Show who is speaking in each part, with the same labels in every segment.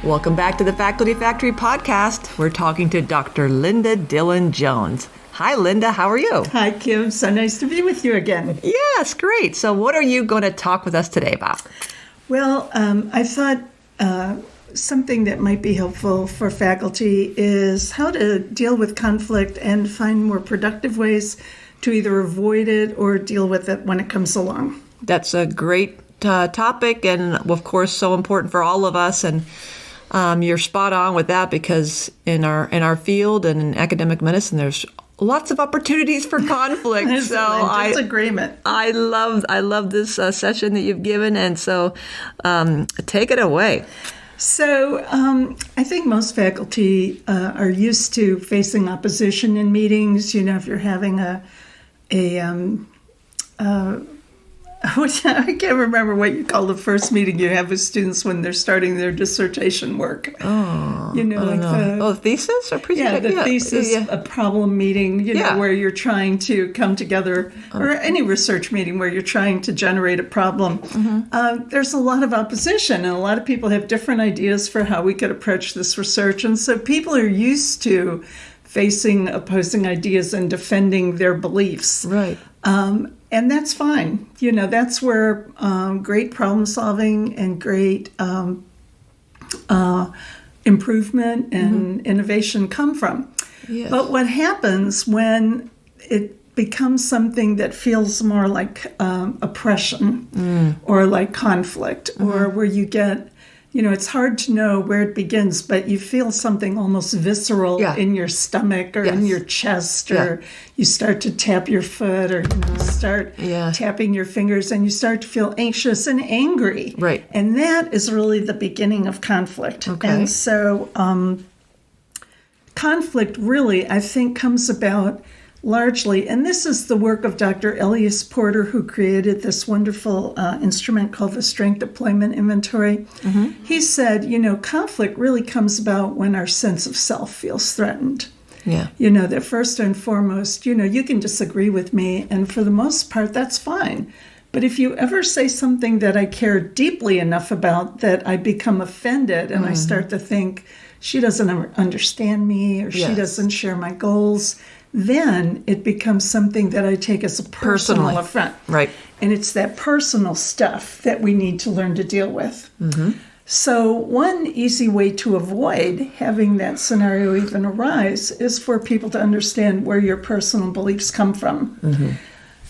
Speaker 1: Welcome back to the Faculty Factory podcast. We're talking to Dr. Linda Dillon-Jones. Hi, Linda. How are you?
Speaker 2: Hi, Kim. So nice to be with you again.
Speaker 1: Yes, great. So what are you going to talk with us today about?
Speaker 2: Well, I thought something that might be helpful for faculty is how to deal with conflict and find more productive ways to either avoid it or deal with it when it comes along.
Speaker 1: That's a great topic and, of course, so important for all of us. And you're spot on with that because in our field and in academic medicine, there's lots of opportunities for conflict.
Speaker 2: Disagreement.
Speaker 1: I love this session that you've given, and so take it away.
Speaker 2: So I think most faculty are used to facing opposition in meetings. You know, if you're having I can't remember what you call the first meeting you have with students when they're starting their dissertation work.
Speaker 1: Oh,
Speaker 2: you know, like
Speaker 1: thesis or presentation?
Speaker 2: Yeah, the thesis, a problem meeting, where you're trying to come together, or any research meeting where you're trying to generate a problem. Mm-hmm. There's a lot of opposition, and a lot of people have different ideas for how we could approach this research. And so people are used to facing opposing ideas and defending their beliefs.
Speaker 1: Right.
Speaker 2: And that's fine. You know, that's where great problem solving and great improvement and innovation come from.
Speaker 1: Yes.
Speaker 2: But what happens when it becomes something that feels more like oppression or like conflict or where you get, it's hard to know where it begins, but you feel something almost visceral in your stomach or in your chest, or you start to tap your foot, or you start tapping your fingers, and you start to feel anxious and angry.
Speaker 1: Right.
Speaker 2: And that is really the beginning of conflict.
Speaker 1: Okay.
Speaker 2: And so conflict really, I think, comes about largely, and this is the work of Dr. Elias Porter, who created this wonderful instrument called the Strength Deployment Inventory. Mm-hmm. He said, conflict really comes about when our sense of self feels threatened.
Speaker 1: Yeah.
Speaker 2: That first and foremost, you can disagree with me, and for the most part, that's fine. But if you ever say something that I care deeply enough about that I become offended and I start to think, she doesn't understand me, or she doesn't share my goals, then it becomes something that I take as a personal affront.
Speaker 1: Right.
Speaker 2: And it's that personal stuff that we need to learn to deal with. Mm-hmm. So one easy way to avoid having that scenario even arise is for people to understand where your personal beliefs come from. Mm-hmm.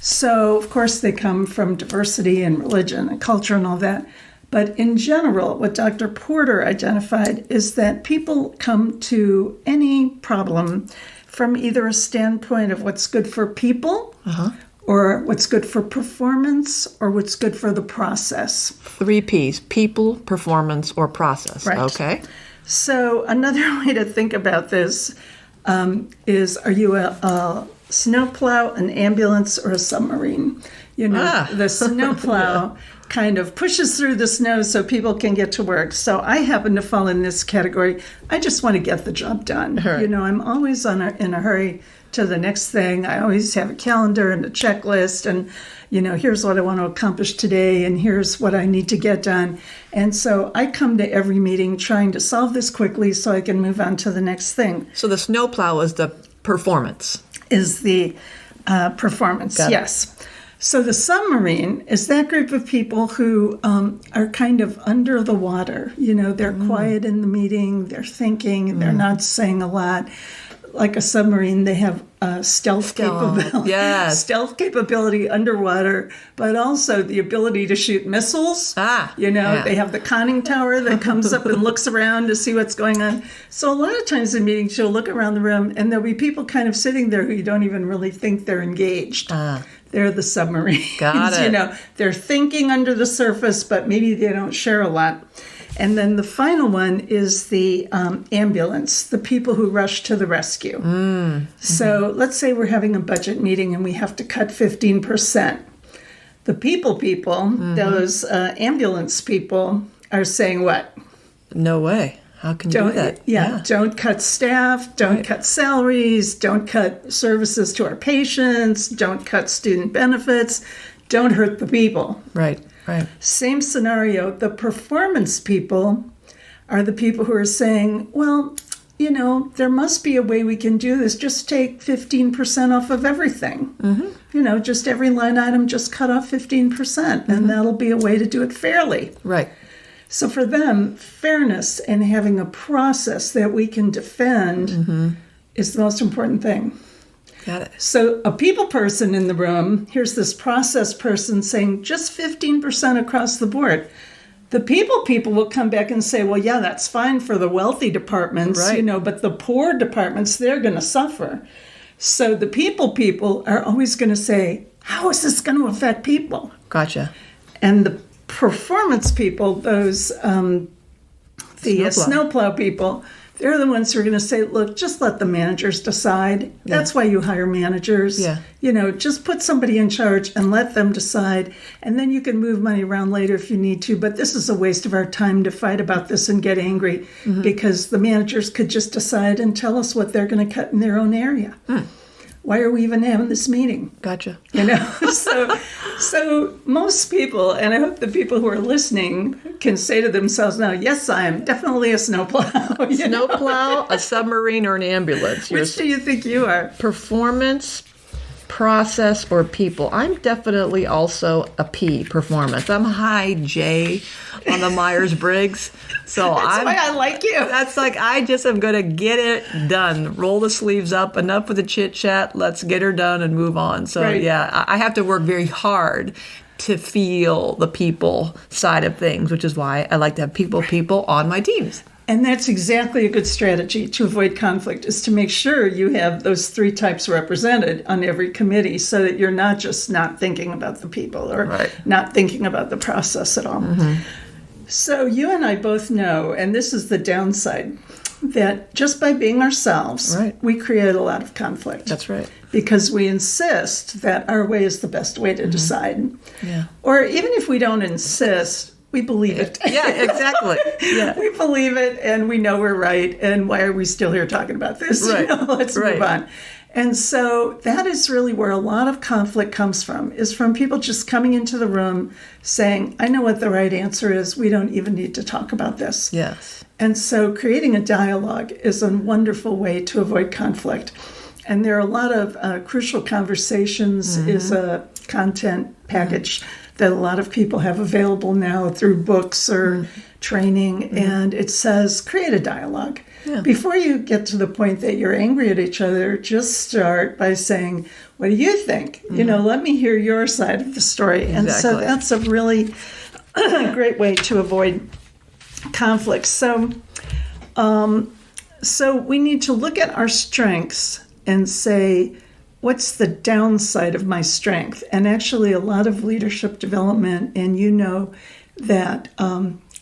Speaker 2: So, of course, they come from diversity and religion and culture and all that. But in general, what Dr. Porter identified is that people come to any problem from either a standpoint of what's good for people, or what's good for performance, or what's good for the process. 3
Speaker 1: P's: people, performance, or process.
Speaker 2: Right.
Speaker 1: Okay.
Speaker 2: So another way to think about this is, are you a snowplow, an ambulance, or a submarine? The snowplow kind of pushes through the snow so people can get to work. So I happen to fall in this category. I just want to get the job done. Right. I'm always in a hurry to the next thing. I always have a calendar and a checklist, and here's what I want to accomplish today, and here's what I need to get done. And so I come to every meeting trying to solve this quickly so I can move on to the next thing.
Speaker 1: So the snowplow is the performance.
Speaker 2: Is the performance, yes. So the submarine is that group of people who are kind of under the water. They're quiet in the meeting, they're thinking, they're not saying a lot. Like a submarine, they have stealth capability.
Speaker 1: Yes.
Speaker 2: Stealth capability underwater, but also the ability to shoot missiles. They have the conning tower that comes up and looks around to see what's going on. So a lot of times in meetings, you'll look around the room, and there'll be people kind of sitting there who you don't even really think they're engaged. They're the submarines.
Speaker 1: Got it.
Speaker 2: They're thinking under the surface, but maybe they don't share a lot. And then the final one is the ambulance, the people who rush to the rescue. Mm-hmm. So let's say we're having a budget meeting and we have to cut 15%. The people, those ambulance people are saying what?
Speaker 1: No way. How can you do that?
Speaker 2: Yeah, don't cut staff, don't cut salaries, don't cut services to our patients, don't cut student benefits, don't hurt the people.
Speaker 1: Right.
Speaker 2: Same scenario. The performance people are the people who are saying, well, you know, there must be a way we can do this. Just take 15% off of everything. You know, just every line item, just cut off 15%, and that'll be a way to do it fairly.
Speaker 1: Right.
Speaker 2: So for them, fairness and having a process that we can defend is the most important thing.
Speaker 1: Got it.
Speaker 2: So a people person in the room, here's this process person saying just 15% across the board. The people will come back and say, well, yeah, that's fine for the wealthy departments,
Speaker 1: right.
Speaker 2: you know, but the poor departments, they're going to suffer. So the people are always going to say, how is this going to affect people?
Speaker 1: Gotcha.
Speaker 2: And the performance people, those snowplow people, they're the ones who are going to say, look, just let the managers decide.
Speaker 1: Yeah.
Speaker 2: That's why you hire managers.
Speaker 1: Yeah.
Speaker 2: You know, just put somebody in charge and let them decide. And then you can move money around later if you need to. But this is a waste of our time to fight about this and get angry because the managers could just decide and tell us what they're going to cut in their own area. Why are we even having this meeting?
Speaker 1: Gotcha.
Speaker 2: You know, so most people, and I hope the people who are listening can say to themselves now, yes, I am definitely a snowplow.
Speaker 1: Snowplow, a submarine, or an ambulance.
Speaker 2: Which do you think you are?
Speaker 1: Performance, process, or people. I'm definitely also a P, performance. I'm high J on the Myers-Briggs. So
Speaker 2: That's why I like you.
Speaker 1: That's like, I just am going to get it done. Roll the sleeves up. Enough with the chit chat. Let's get her done and move on. So
Speaker 2: right.
Speaker 1: yeah, I have to work very hard to feel the people side of things, which is why I like to have people on my teams.
Speaker 2: And that's exactly a good strategy to avoid conflict, is to make sure you have those three types represented on every committee so that you're not just not thinking about the people or
Speaker 1: right.
Speaker 2: not thinking about the process at all. So you and I both know, and this is the downside, that just by being ourselves,
Speaker 1: right.
Speaker 2: we create a lot of conflict.
Speaker 1: That's right.
Speaker 2: Because we insist that our way is the best way to decide.
Speaker 1: Yeah.
Speaker 2: Or even if we don't insist, we believe it.
Speaker 1: Yeah, exactly. Yeah.
Speaker 2: We believe it and we know we're right. And why are we still here talking about this?
Speaker 1: Right.
Speaker 2: You know, let's move on. And so that is really where a lot of conflict comes from, is from people just coming into the room saying, I know what the right answer is. We don't even need to talk about this.
Speaker 1: Yes.
Speaker 2: And so creating a dialogue is a wonderful way to avoid conflict. And there are a lot of crucial conversations is a content package that a lot of people have available now through books or training. And it says, create a dialogue. Yeah. Before you get to the point that you're angry at each other, just start by saying, what do you think? You know, let me hear your side of the story. Exactly. And so that's a really great way to avoid conflict. So we need to look at our strengths and say, what's the downside of my strength? And actually a lot of leadership development, and you know that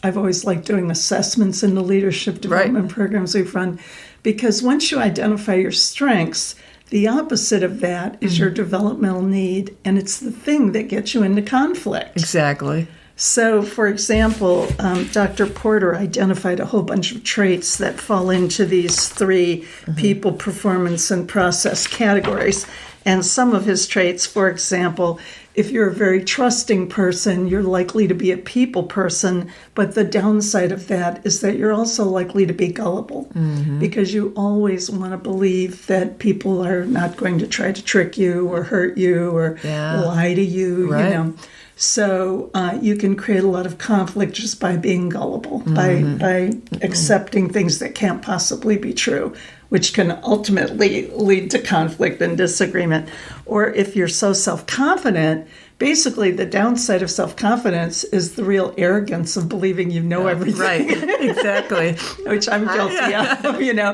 Speaker 2: I've always liked doing assessments in the leadership development programs we've run, because once you identify your strengths, the opposite of that is your developmental need, and it's the thing that gets you into conflict.
Speaker 1: Exactly.
Speaker 2: So, for example, Dr. Porter identified a whole bunch of traits that fall into these three people, performance, and process categories. And some of his traits, for example, if you're a very trusting person, you're likely to be a people person, but the downside of that is that you're also likely to be gullible because you always want to believe that people are not going to try to trick you or hurt you or lie to you, you know. So you can create a lot of conflict just by being gullible, by accepting things that can't possibly be true, which can ultimately lead to conflict and disagreement. Or if you're so self-confident, basically the downside of self-confidence is the real arrogance of believing you know everything.
Speaker 1: Right, exactly.
Speaker 2: Which I'm guilty of, you know.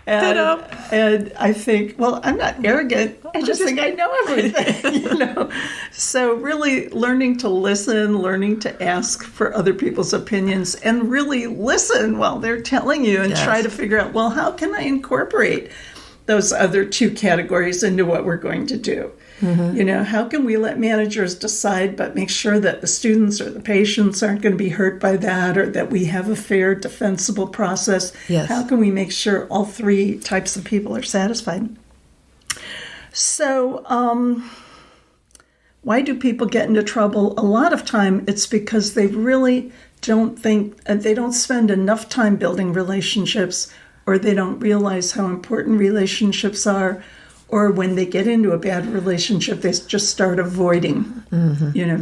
Speaker 2: And I think, well, I'm not arrogant. I just think I know everything, you know. So really learning to listen, learning to ask for other people's opinions, and really listen while they're telling you and try to figure out, well, how can I incorporate those other two categories into what we're going to do? You know, how can we let managers decide but make sure that the students or the patients aren't going to be hurt by that, or that we have a fair, defensible process?
Speaker 1: Yes.
Speaker 2: How can we make sure all three types of people are satisfied? So why do people get into trouble? A lot of time it's because they really don't think, they don't spend enough time building relationships, or they don't realize how important relationships are, or when they get into a bad relationship, they just start avoiding,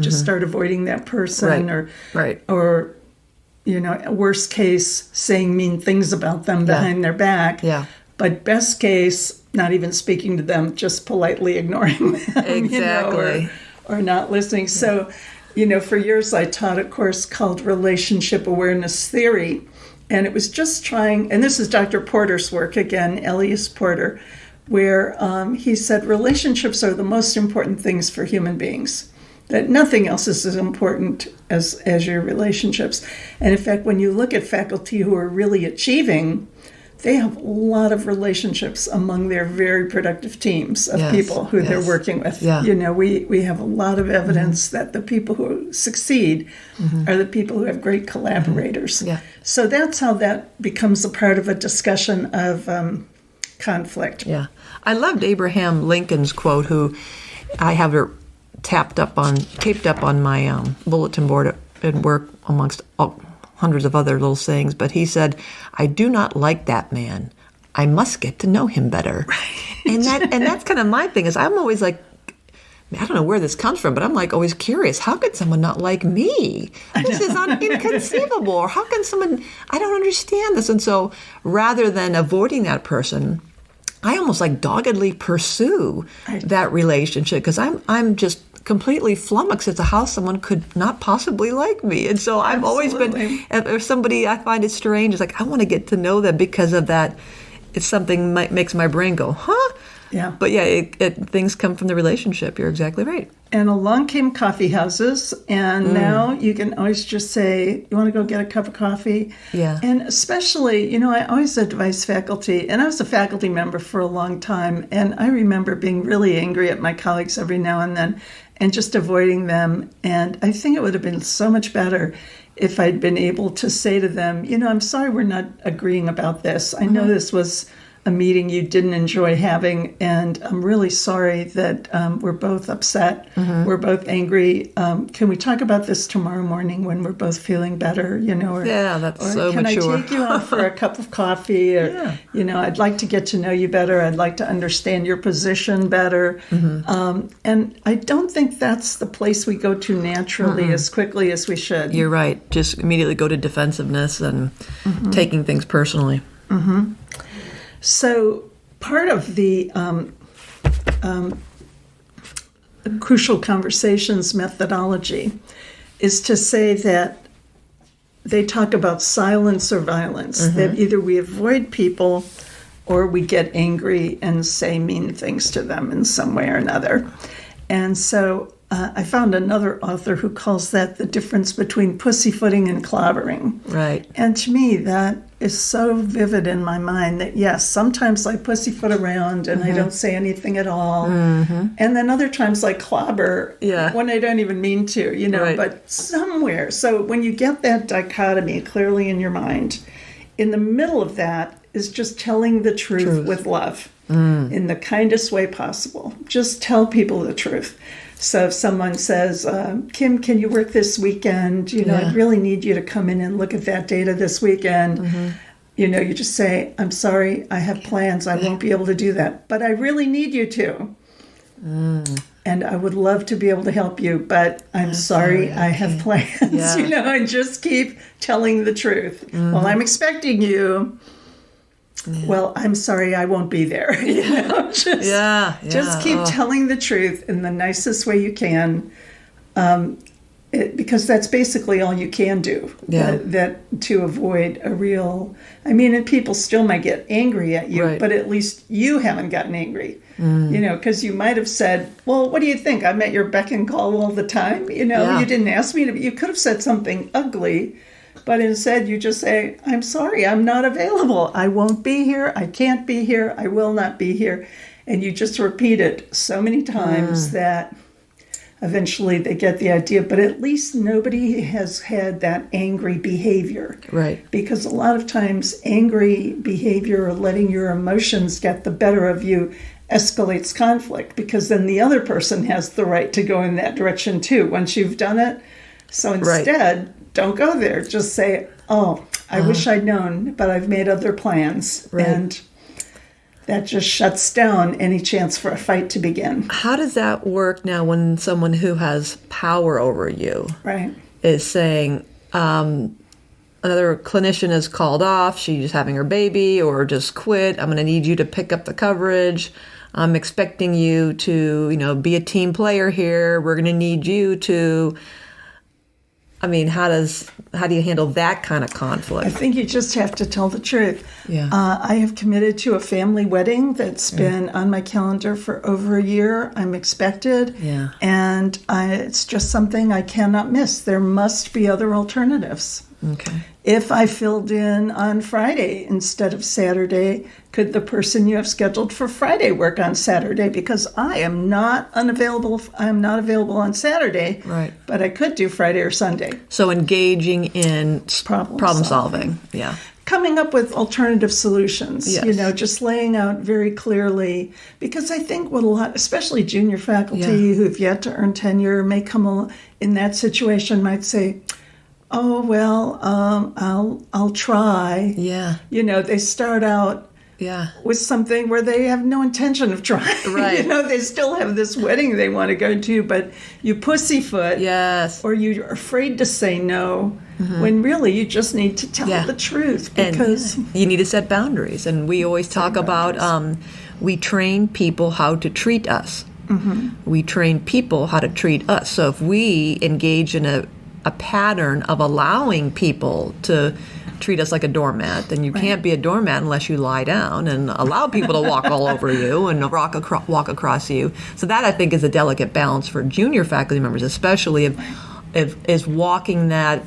Speaker 2: just start avoiding that person, or worst case, saying mean things about them behind their back.
Speaker 1: Yeah.
Speaker 2: But best case, not even speaking to them, just politely ignoring them,
Speaker 1: Exactly.
Speaker 2: or not listening. Yeah. So, for years I taught a course called Relationship Awareness Theory, and it was just trying, and this is Dr. Porter's work again, Elias Porter, where he said relationships are the most important things for human beings, that nothing else is as important as your relationships. And in fact, when you look at faculty who are really achieving, they have a lot of relationships among their very productive teams of people who they're working with. Yeah. We have a lot of evidence that the people who succeed are the people who have great collaborators.
Speaker 1: Yeah.
Speaker 2: So that's how that becomes a part of a discussion of conflict.
Speaker 1: Yeah. I loved Abraham Lincoln's quote, who I have her taped up on my bulletin board at work amongst hundreds of other little sayings, but he said, "I do not like that man. I must get to know him better." Right. And that's kind of my thing, is I'm always like, I don't know where this comes from, but I'm like always curious, how could someone not like me? This is inconceivable. Or how can someone, I don't understand this. And so rather than avoiding that person, I almost like doggedly pursue that relationship, because I'm just completely flummoxed as to how someone could not possibly like me. And so I've always been, if somebody I find it strange, it's like I want to get to know them because of that. It's something makes my brain go, huh?
Speaker 2: Yeah.
Speaker 1: But yeah, things come from the relationship. You're exactly right.
Speaker 2: And along came coffee houses, and now you can always just say, you want to go get a cup of coffee?
Speaker 1: Yeah.
Speaker 2: And especially, I always advise faculty, and I was a faculty member for a long time, and I remember being really angry at my colleagues every now and then and just avoiding them. And I think it would have been so much better if I'd been able to say to them, I'm sorry we're not agreeing about this. I know this was a meeting you didn't enjoy having, and I'm really sorry that we're both upset. We're both angry. Can we talk about this tomorrow morning when we're both feeling better?
Speaker 1: That's so
Speaker 2: can
Speaker 1: mature.
Speaker 2: I take you out for a cup of coffee? Or, I'd like to get to know you better. I'd like to understand your position better. And I don't think that's the place we go to naturally as quickly as we should.
Speaker 1: You're right. Just immediately go to defensiveness and taking things personally.
Speaker 2: So part of the crucial conversations methodology is to say that they talk about silence or violence, that either we avoid people or we get angry and say mean things to them in some way or another. And so I found another author who calls that the difference between pussyfooting and clobbering.
Speaker 1: Right.
Speaker 2: And to me, that is so vivid in my mind that, yes, sometimes I pussyfoot around and I don't say anything at all. And then other times I clobber when I don't even mean to, but somewhere. So when you get that dichotomy clearly in your mind, in the middle of that is just telling the truth. With love in the kindest way possible. Just tell people the truth. So if someone says, Kim, can you work this weekend? I'd really need you to come in and look at that data this weekend. You just say, I'm sorry, I have plans. I won't be able to do that. But I really need you to. And I would love to be able to help you, but I'm sorry, I have plans. And just keep telling the truth. Well, I'm expecting you. Well, I'm sorry, I won't be there. Just keep telling the truth in the nicest way you can, because that's basically all you can do. That to avoid a real. And people still might get angry at you, but at least you haven't gotten angry. Because you might have said, "Well, what do you think? I'm at your beck and call all the time." You didn't ask me to. You could have said something ugly. But instead, you just say, I'm sorry, I'm not available. I won't be here. I can't be here. I will not be here. And you just repeat it so many times that eventually they get the idea. But at least nobody has had that angry behavior.
Speaker 1: Right.
Speaker 2: Because a lot of times angry behavior or letting your emotions get the better of you escalates conflict, because then the other person has the right to go in that direction too once you've done it. So instead... don't go there. Just say, oh, I wish I'd known, but I've made other plans.
Speaker 1: Right.
Speaker 2: And that just shuts down any chance for a fight to begin.
Speaker 1: How does that work now when someone who has power over you
Speaker 2: Right.
Speaker 1: is saying, another clinician is called off, she's having her baby, or just quit, I'm going to need you to pick up the coverage, I'm expecting you to, be a team player here, we're going to need you to... I mean, how do you handle that kind of conflict?
Speaker 2: I think you just have to tell the truth.
Speaker 1: Yeah.
Speaker 2: I have committed to a family wedding that's been on my calendar for over a year. I'm expected.
Speaker 1: Yeah.
Speaker 2: And it's just something I cannot miss. There must be other alternatives.
Speaker 1: Okay.
Speaker 2: If I filled in on Friday instead of Saturday, could the person you have scheduled for Friday work on Saturday? Because I am not unavailable. I am not available on Saturday.
Speaker 1: Right.
Speaker 2: But I could do Friday or Sunday.
Speaker 1: So engaging in problem solving. Yeah.
Speaker 2: Coming up with alternative solutions,
Speaker 1: Yes.
Speaker 2: just laying out very clearly. Because I think what a lot, especially junior faculty who've yet to earn tenure, may come in that situation, might say, oh, well, I'll try.
Speaker 1: Yeah.
Speaker 2: They start out with something where they have no intention of trying.
Speaker 1: Right.
Speaker 2: They still have this wedding they want to go to, but you pussyfoot.
Speaker 1: Yes.
Speaker 2: Or you're afraid to say no, when really you just need to tell the truth. Because
Speaker 1: you need to set boundaries. And we always talk about we train people how to treat us. Mm-hmm. We train people how to treat us. So if we engage in a pattern of allowing people to treat us like a doormat, then you can't be a doormat unless you lie down and allow people to walk all over you and walk across you. So that, I think, is a delicate balance for junior faculty members, especially if is walking that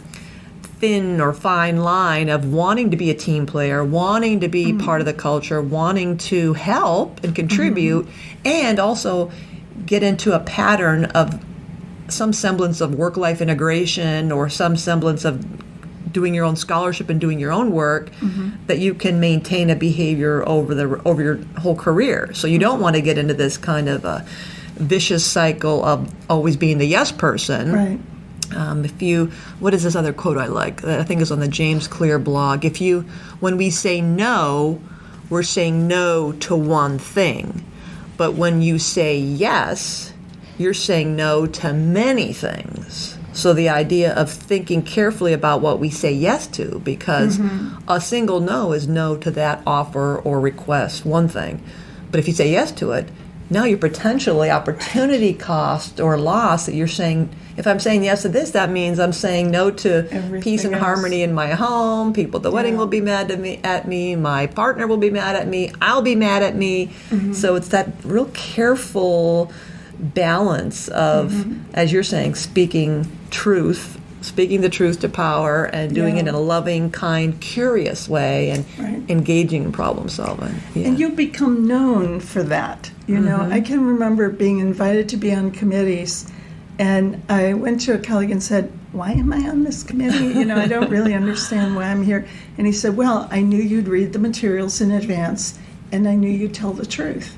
Speaker 1: thin or fine line of wanting to be a team player, wanting to be part of the culture, wanting to help and contribute, and also get into a pattern of some semblance of work-life integration or some semblance of doing your own scholarship and doing your own work, that you can maintain a behavior over your whole career. So you don't want to get into this kind of a vicious cycle of always being the yes person.
Speaker 2: Right.
Speaker 1: What is this other quote I like? That I think is on the James Clear blog. When we say no, we're saying no to one thing. But when you say yes, you're saying no to many things. So the idea of thinking carefully about what we say yes to, because a single no is no to that offer or request, one thing. But if you say yes to it, now you're potentially opportunity cost or loss that you're saying, if I'm saying yes to this, that means I'm saying no to
Speaker 2: everything
Speaker 1: peace and
Speaker 2: else.
Speaker 1: Harmony in my home, people at the wedding will be mad at me, my partner will be mad at me, I'll be mad at me. So it's that real careful balance of, as you're saying, speaking the truth to power and doing it in a loving, kind, curious way and engaging in problem solving. Yeah.
Speaker 2: And you become known for that. I can remember being invited to be on committees, and I went to a colleague and said, why am I on this committee? I don't really understand why I'm here. And he said, well, I knew you'd read the materials in advance, and I knew you'd tell the truth.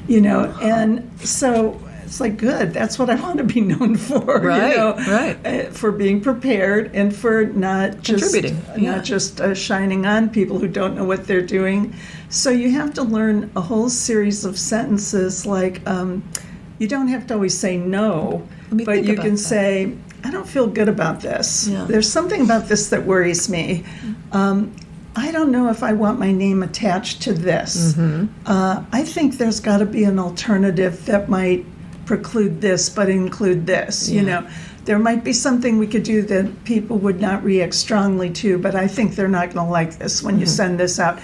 Speaker 2: And so it's like, good, that's what I want to be known for.
Speaker 1: Right.
Speaker 2: For being prepared and for not just
Speaker 1: contributing,
Speaker 2: not just shining on people who don't know what they're doing. So you have to learn a whole series of sentences, like you don't have to always say no, but you can say, I don't feel good about this. Yeah. There's something about this that worries me. I don't know if I want my name attached to this. I think there's got to be an alternative that might preclude this but include this. There might be something we could do that people would not react strongly to, but I think they're not going to like this when you send this out.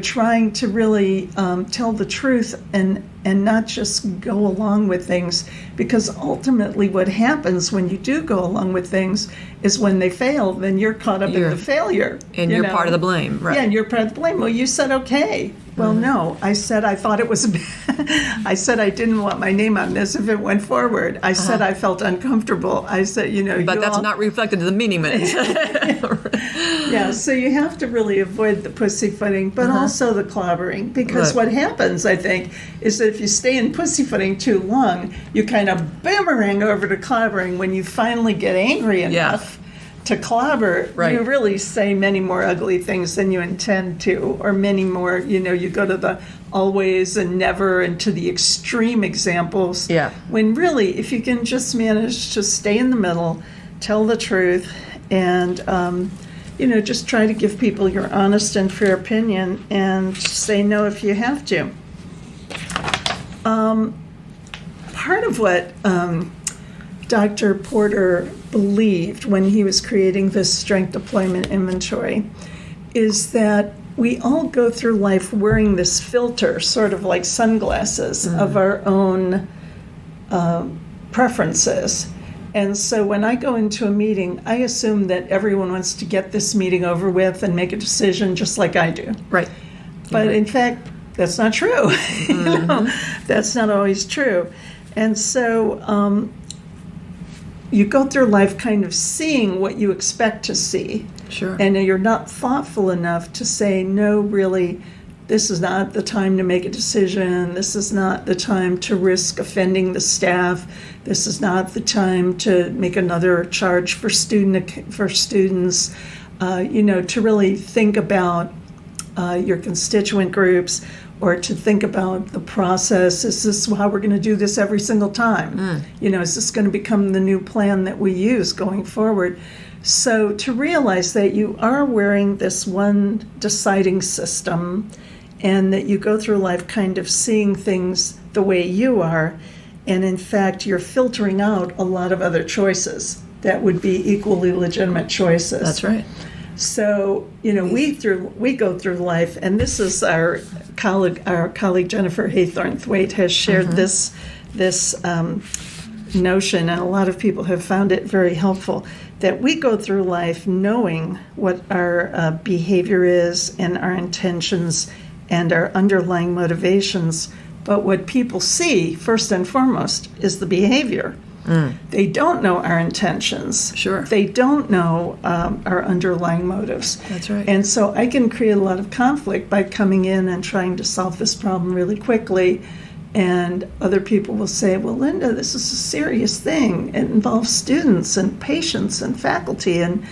Speaker 2: Trying to really tell the truth and not just go along with things, because ultimately what happens when you do go along with things is when they fail, then you're caught up in the failure.
Speaker 1: And you're part of the blame, right?
Speaker 2: Yeah, and you're part of the blame. Well, you said okay. Well, no, I said I thought it was I said I didn't want my name on this if it went forward. I said I felt uncomfortable. I said,
Speaker 1: But that's not reflected in the meeting minutes.
Speaker 2: Yeah, so you have to really avoid the pussyfooting, but also the clobbering, because what happens, I think, is that if you stay in pussyfooting too long, you kind of boomerang over to clobbering when you finally get angry enough to clobber,
Speaker 1: Right.
Speaker 2: you really say many more ugly things than you intend to, or many more, you go to the always and never and to the extreme examples.
Speaker 1: Yeah.
Speaker 2: When really, if you can just manage to stay in the middle, tell the truth, and, just try to give people your honest and fair opinion and say no if you have to. Part of what Dr. Porter believed when he was creating this strength deployment inventory is that we all go through life wearing this filter, sort of like sunglasses, of our own preferences. And so when I go into a meeting, I assume that everyone wants to get this meeting over with and make a decision just like I do.
Speaker 1: Right.
Speaker 2: But in fact, that's not true. That's not always true. And so you go through life kind of seeing what you expect to see.
Speaker 1: Sure.
Speaker 2: And you're not thoughtful enough to say, no, really, this is not the time to make a decision. This is not the time to risk offending the staff. This is not the time to make another charge for students. To really think about your constituent groups, or to think about the process. Is this how we're going to do this every single time? Is this going to become the new plan that we use going forward? So to realize that you are wearing this one deciding system, and that you go through life kind of seeing things the way you are, and in fact you're filtering out a lot of other choices that would be equally legitimate choices.
Speaker 1: That's right.
Speaker 2: So, we go through life, and this is our colleague Jennifer Haythorne-Thwaite has shared this notion, and a lot of people have found it very helpful, that we go through life knowing what our behavior is and our intentions and our underlying motivations, but what people see, first and foremost, is the behavior. They don't know our intentions.
Speaker 1: Sure.
Speaker 2: They don't know our underlying motives.
Speaker 1: That's right.
Speaker 2: And so I can create a lot of conflict by coming in and trying to solve this problem really quickly. And other people will say, well, Linda, this is a serious thing. It involves students and patients and faculty. And,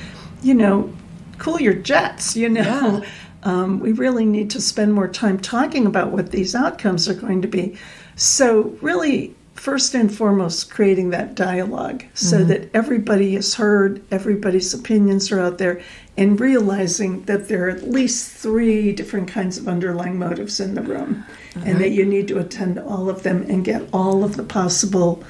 Speaker 2: cool your jets,
Speaker 1: Yeah.
Speaker 2: We really need to spend more time talking about what these outcomes are going to be. So really, first and foremost, creating that dialogue so that everybody is heard, everybody's opinions are out there, and realizing that there are at least 3 different kinds of underlying motives in the room, and that you need to attend to all of them and get all of the possible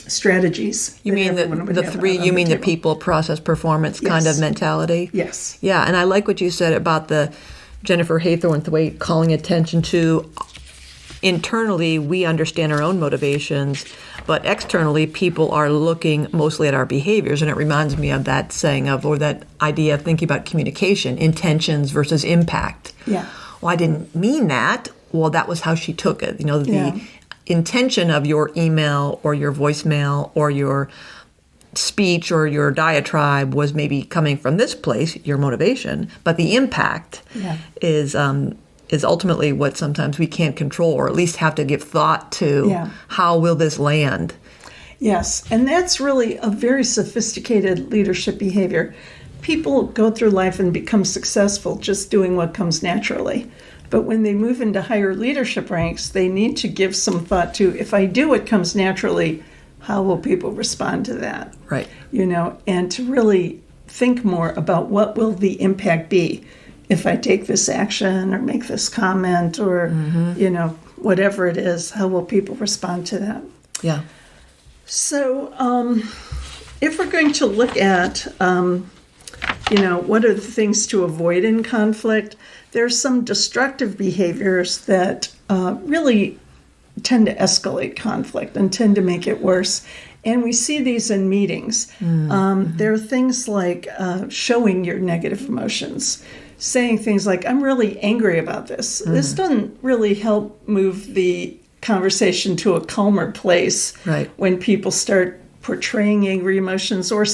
Speaker 2: strategies.
Speaker 1: You mean the 3, you mean the people, process, performance kind of mentality?
Speaker 2: Yes.
Speaker 1: Yeah, and I like what you said about the Jennifer Haythorne-Thwaite calling attention to internally we understand our own motivations, but externally people are looking mostly at our behaviors. And it reminds me of that saying or that idea of thinking about communication, intentions versus impact.
Speaker 2: Yeah.
Speaker 1: Well, I didn't mean that. Well, that was how she took it. The intention of your email or your voicemail or your speech or your diatribe was maybe coming from this place, your motivation, but the impact is ultimately what sometimes we can't control, or at least have to give thought to. How will this land?
Speaker 2: Yes, and that's really a very sophisticated leadership behavior. People go through life and become successful just doing what comes naturally. But when they move into higher leadership ranks, they need to give some thought to, if I do what comes naturally, how will people respond to that?
Speaker 1: Right.
Speaker 2: And to really think more about what will the impact be if I take this action or make this comment or, whatever it is, how will people respond to that?
Speaker 1: Yeah.
Speaker 2: So if we're going to look at, what are the things to avoid in conflict, there's some destructive behaviors that really tend to escalate conflict and tend to make it worse. And we see these in meetings. There are things like showing your negative emotions, saying things like, I'm really angry about this. This doesn't really help move the conversation to a calmer place when people start portraying angry emotions or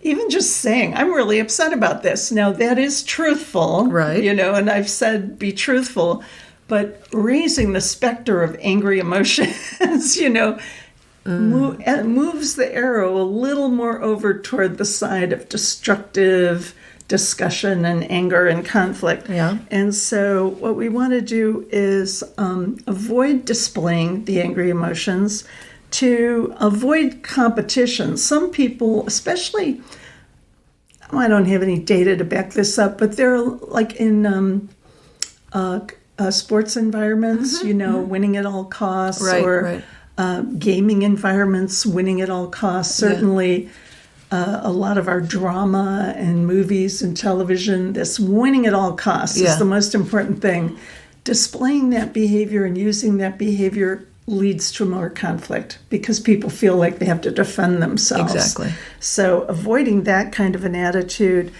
Speaker 2: even just saying, I'm really upset about this. Now, that is truthful, and I've said be truthful, but raising the specter of angry emotions, moves the arrow a little more over toward the side of destructive discussion and anger and conflict.
Speaker 1: Yeah.
Speaker 2: And so what we want to do is avoid displaying the angry emotions, to avoid competition. Some people, especially, I don't have any data to back this up, but they're like in sports environments, winning at all costs, or gaming environments, winning at all costs. Certainly, a lot of our drama and movies and television, this winning at all costs is the most important thing. Displaying that behavior and using that behavior leads to more conflict because people feel like they have to defend themselves.
Speaker 1: Exactly.
Speaker 2: So avoiding that kind of an attitude,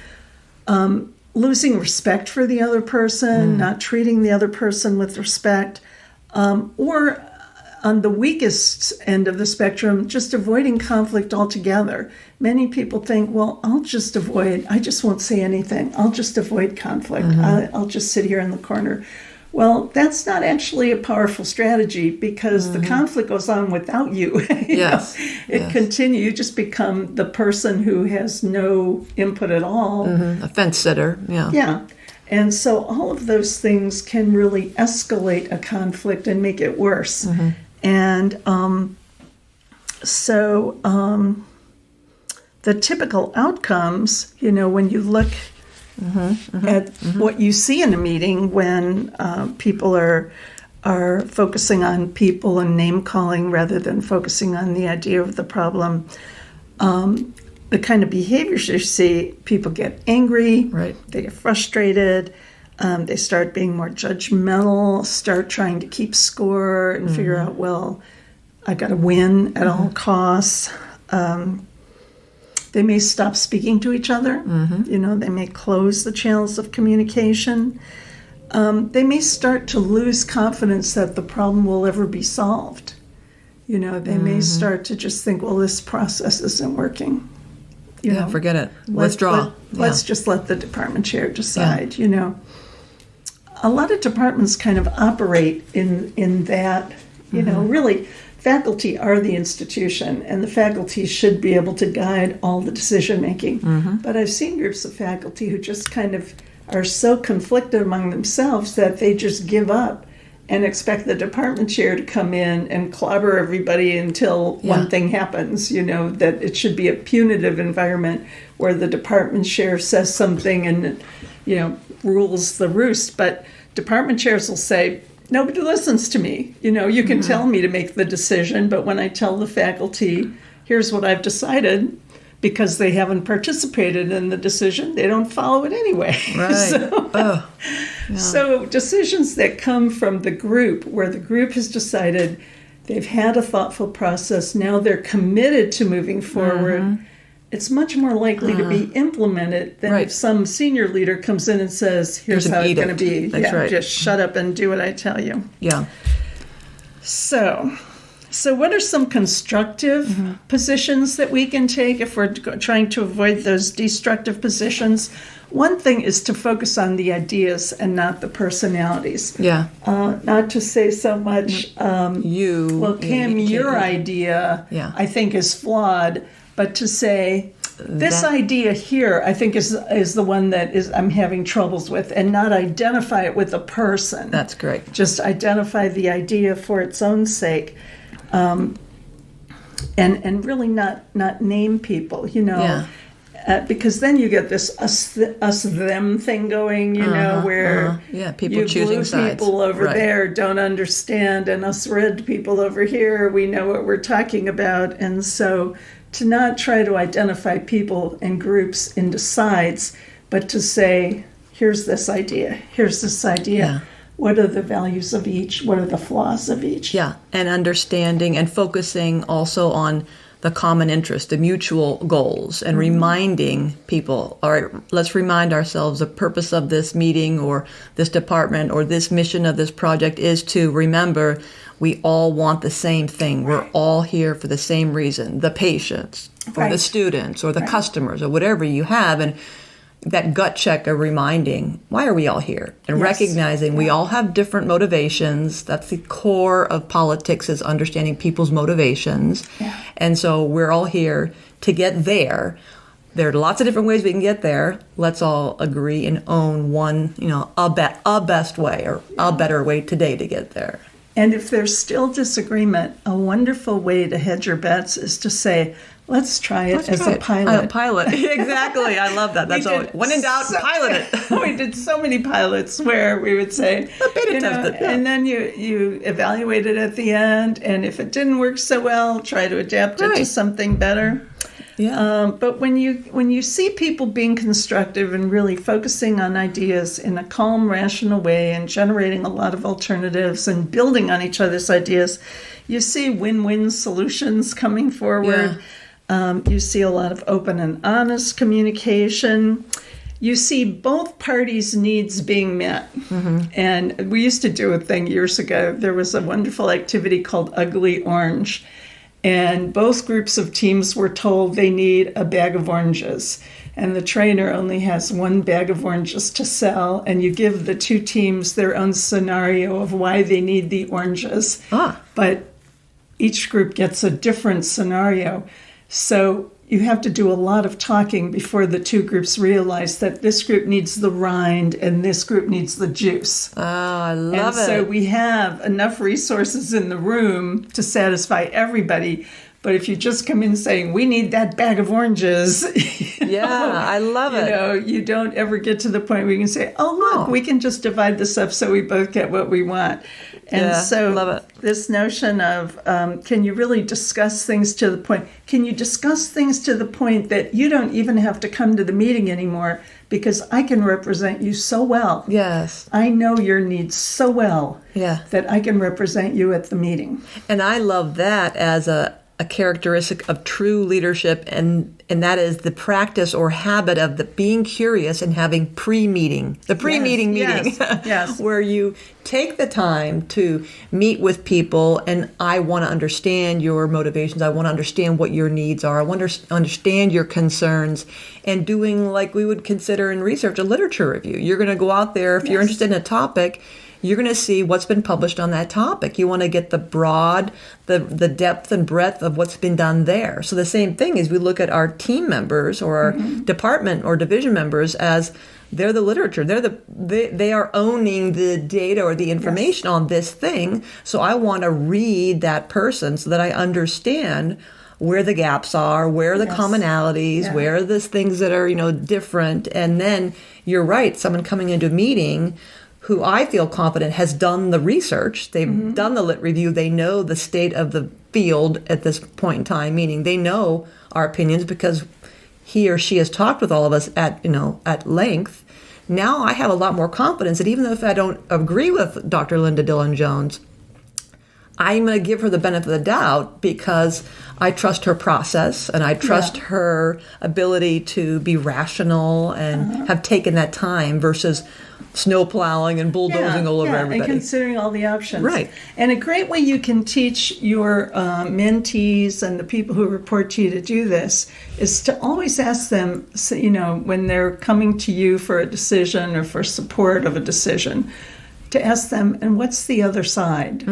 Speaker 2: losing respect for the other person, not treating the other person with respect, or on the weakest end of the spectrum, just avoiding conflict altogether. Many people think, well, I just won't say anything. I'll just avoid conflict. I'll just sit here in the corner. Well, that's not actually a powerful strategy because the conflict goes on without you. It continues. You just become the person who has no input at all.
Speaker 1: A fence sitter.
Speaker 2: Yeah. And so all of those things can really escalate a conflict and make it worse. And the typical outcomes, when you look at what you see in a meeting when people are focusing on people and name calling rather than focusing on the idea of the problem, the kind of behaviors you see, people get angry, they get frustrated, they start being more judgmental, start trying to keep score and figure out, well, I got to win at all costs. They may stop speaking to each other. They may close the channels of communication. They may start to lose confidence that the problem will ever be solved. They may start to just think, well, this process isn't working.
Speaker 1: Forget it. Withdraw.
Speaker 2: Let's just let the department chair decide. A lot of departments kind of operate in that, really. Faculty are the institution, and the faculty should be able to guide all the decision-making. But I've seen groups of faculty who just kind of are so conflicted among themselves that they just give up and expect the department chair to come in and clobber everybody until one thing happens, that it should be a punitive environment where the department chair says something and, rules the roost. But department chairs will say, nobody listens to me. You can tell me to make the decision, but when I tell the faculty, here's what I've decided, because they haven't participated in the decision, they don't follow it anyway.
Speaker 1: Right.
Speaker 2: So decisions that come from the group, where the group has decided they've had a thoughtful process, now they're committed to moving forward, it's much more likely to be implemented than if some senior leader comes in and says, here's how it's going to be.
Speaker 1: That's right.
Speaker 2: Just shut up and do what I tell you.
Speaker 1: Yeah.
Speaker 2: So what are some constructive positions that we can take if we're trying to avoid those destructive positions? One thing is to focus on the ideas and not the personalities.
Speaker 1: Yeah.
Speaker 2: Not to say so much, Cam, your idea, I think, is flawed. But to say, this idea here, I think, is the one that I'm having troubles with, and not identify it with a person.
Speaker 1: That's great.
Speaker 2: Just identify the idea for its own sake, and really not name people, because then you get this us them thing going, where
Speaker 1: people
Speaker 2: you
Speaker 1: choosing
Speaker 2: blue
Speaker 1: sides.
Speaker 2: People over there don't understand, and us red people over here, we know what we're talking about, and so to not try to identify people and groups into sides, but to say, here's this idea. What are the values of each? What are the flaws of each?
Speaker 1: Yeah, and understanding and focusing also on the common interest, the mutual goals, and reminding people, all right, let's remind ourselves the purpose of this meeting or this department or this mission of this project is to remember we all want the same thing. We're all here for the same reason, the patients or the students or the customers or whatever you have. And that gut check of reminding, why are we all here? And recognizing we all have different motivations. That's the core of politics, is understanding people's motivations.
Speaker 2: Yeah.
Speaker 1: And so we're all here to get there. There are lots of different ways we can get there. Let's all agree and own one, a best way or a better way today to get there.
Speaker 2: And if there's still disagreement, a wonderful way to hedge your bets is to say, let's try it as a pilot.
Speaker 1: Pilot. Exactly. I love that. That's all. When in doubt, pilot it.
Speaker 2: We did so many pilots where we would say,
Speaker 1: beta test it. Yeah.
Speaker 2: And then you evaluate it at the end. And if it didn't work so well, try to adapt it to something better.
Speaker 1: Yeah.
Speaker 2: But when you see people being constructive and really focusing on ideas in a calm, rational way and generating a lot of alternatives and building on each other's ideas, you see win-win solutions coming forward. Yeah. You see a lot of open and honest communication. You see both parties' needs being met. Mm-hmm. And we used to do a thing years ago. There was a wonderful activity called Ugly Orange. And both groups of teams were told they need a bag of oranges. And the trainer only has one bag of oranges to sell. And you give the two teams their own scenario of why they need the oranges. But each group gets a different scenario. So you have to do a lot of talking before the two groups realize that this group needs the rind and this group needs the juice.
Speaker 1: Oh, I love it.
Speaker 2: And so we have enough resources in the room to satisfy everybody. But if you just come in saying, we need that bag of oranges,
Speaker 1: I love it.
Speaker 2: You don't ever get to the point where you can say, oh, look, we can just divide this up so we both get what we want. And so
Speaker 1: love it.
Speaker 2: This notion of, can you really discuss things to the point? Can you discuss things to the point that you don't even have to come to the meeting anymore because I can represent you so well.
Speaker 1: Yes.
Speaker 2: I know your needs so well that I can represent you at the meeting.
Speaker 1: And I love that as a characteristic of true leadership, and that is the practice or habit of the being curious and having meeting, where you take the time to meet with people, and I want to understand your motivations. I want to understand what your needs are. I want to understand your concerns, and doing like we would consider in research a literature review. You're going to go out there if you're interested in a topic. You're going to see what's been published on that topic. You want to get the broad, the depth and breadth of what's been done there. So the same thing is we look at our team members or our department or division members as they're the literature. They are owning the data or the information on this thing. So I want to read that person so that I understand where the gaps are, where are the commonalities, where are the things that are, different. And then you're right, someone coming into a meeting who I feel confident has done the research, they've done the lit review, they know the state of the field at this point in time, meaning they know our opinions because he or she has talked with all of us at length. Now I have a lot more confidence that even if I don't agree with Dr. Linda Dillon-Jones, I'm going to give her the benefit of the doubt because I trust her process and I trust her ability to be rational and have taken that time versus snow plowing and bulldozing all over everybody.
Speaker 2: And considering all the options.
Speaker 1: Right.
Speaker 2: And a great way you can teach your mentees and the people who report to you to do this is to always ask them, when they're coming to you for a decision or for support of a decision, to ask them, and what's the other side?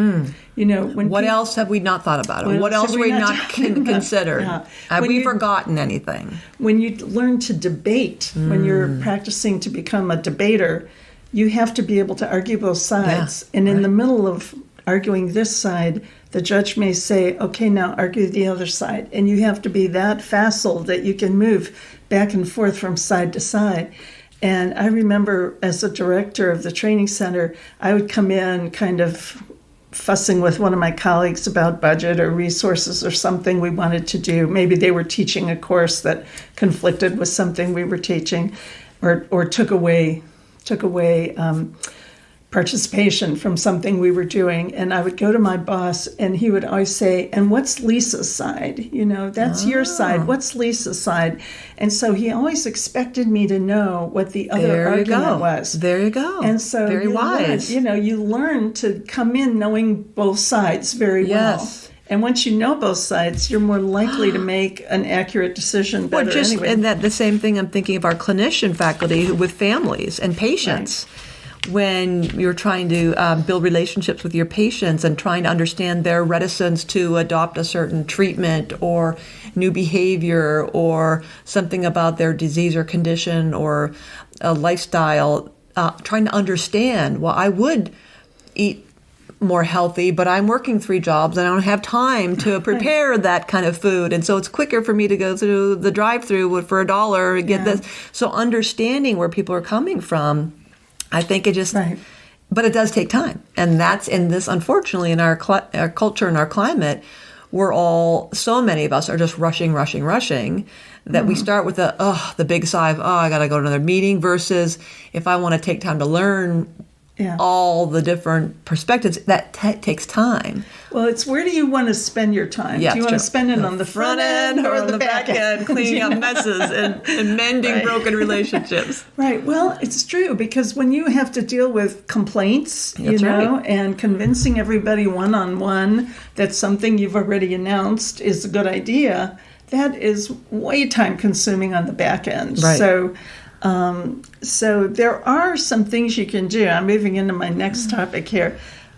Speaker 2: What
Speaker 1: else have we not thought about? What else have we not considered? Have we forgotten anything?
Speaker 2: When you learn to debate, when you're practicing to become a debater, you have to be able to argue both sides. And in the middle of arguing this side, the judge may say, okay, now argue the other side. And you have to be that facile that you can move back and forth from side to side. And I remember as a director of the training center, I would come in kind of fussing with one of my colleagues about budget or resources or something we wanted to do. Maybe they were teaching a course that conflicted with something we were teaching or took away participation from something we were doing. And I would go to my boss and he would always say, and what's Lisa's side? That's your side. What's Lisa's side? And so he always expected me to know what the other argument was.
Speaker 1: There you go.
Speaker 2: And so
Speaker 1: very wise.
Speaker 2: You learn to come in knowing both sides very well. And once you know both sides, you're more likely to make an accurate decision better anyway.
Speaker 1: And that the same thing I'm thinking of our clinician faculty with families and patients. Right. When you're trying to build relationships with your patients and trying to understand their reticence to adopt a certain treatment or new behavior or something about their disease or condition or a lifestyle, trying to understand, well, I would eat more healthy, but I'm working 3 jobs and I don't have time to prepare that kind of food. And so it's quicker for me to go through the drive-through for $1 and get this. So understanding where people are coming from, I think it just, but it does take time. And that's in this, unfortunately, in our culture and our climate, so many of us are just rushing, that we start with the big sigh of, I got to go to another meeting, versus if I want to take time to learn all the different perspectives, that takes time.
Speaker 2: Well, it's where do you want to spend your time?
Speaker 1: Yeah,
Speaker 2: do you want to spend it on the front end or
Speaker 1: on the back end, cleaning up messes and mending broken relationships?
Speaker 2: Right. Well, it's true, because when you have to deal with complaints, and convincing everybody one-on-one that something you've already announced is a good idea, that is way time-consuming on the back end.
Speaker 1: Right.
Speaker 2: So there are some things you can do. I'm moving into my next topic here.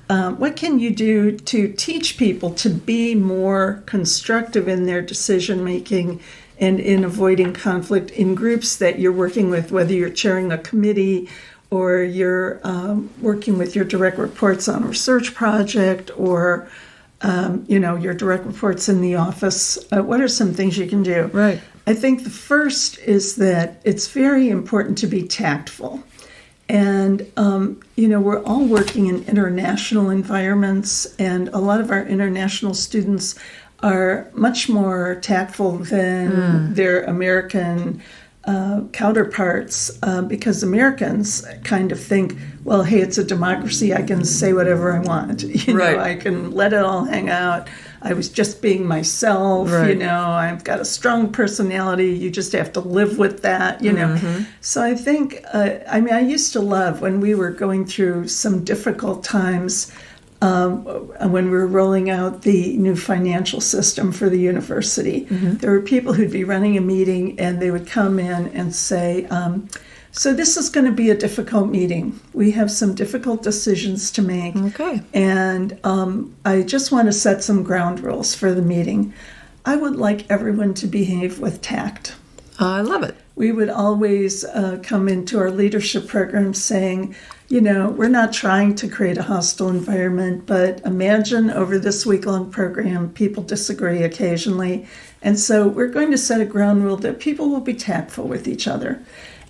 Speaker 2: What can you do to teach people to be more constructive in their decision making and in avoiding conflict in groups that you're working with, whether you're chairing a committee or you're working with your direct reports on a research project or your direct reports in the office? What are some things you can do?
Speaker 1: Right.
Speaker 2: I think the first is that it's very important to be tactful. And, we're all working in international environments, and a lot of our international students are much more tactful than their American counterparts, because Americans kind of think, well, hey, it's a democracy. I can say whatever I want. I can let it all hang out. I was just being myself. I've got a strong personality. You just have to live with that, So I think, I used to love when we were going through some difficult times, when we were rolling out the new financial system for the university. There were people who'd be running a meeting and they would come in and say, so this is going to be a difficult meeting. We have some difficult decisions to make.
Speaker 1: Okay.
Speaker 2: And I just want to set some ground rules for the meeting. I would like everyone to behave with tact.
Speaker 1: I love it.
Speaker 2: We would always come into our leadership program saying, we're not trying to create a hostile environment, but imagine over this week-long program, people disagree occasionally. And so we're going to set a ground rule that people will be tactful with each other.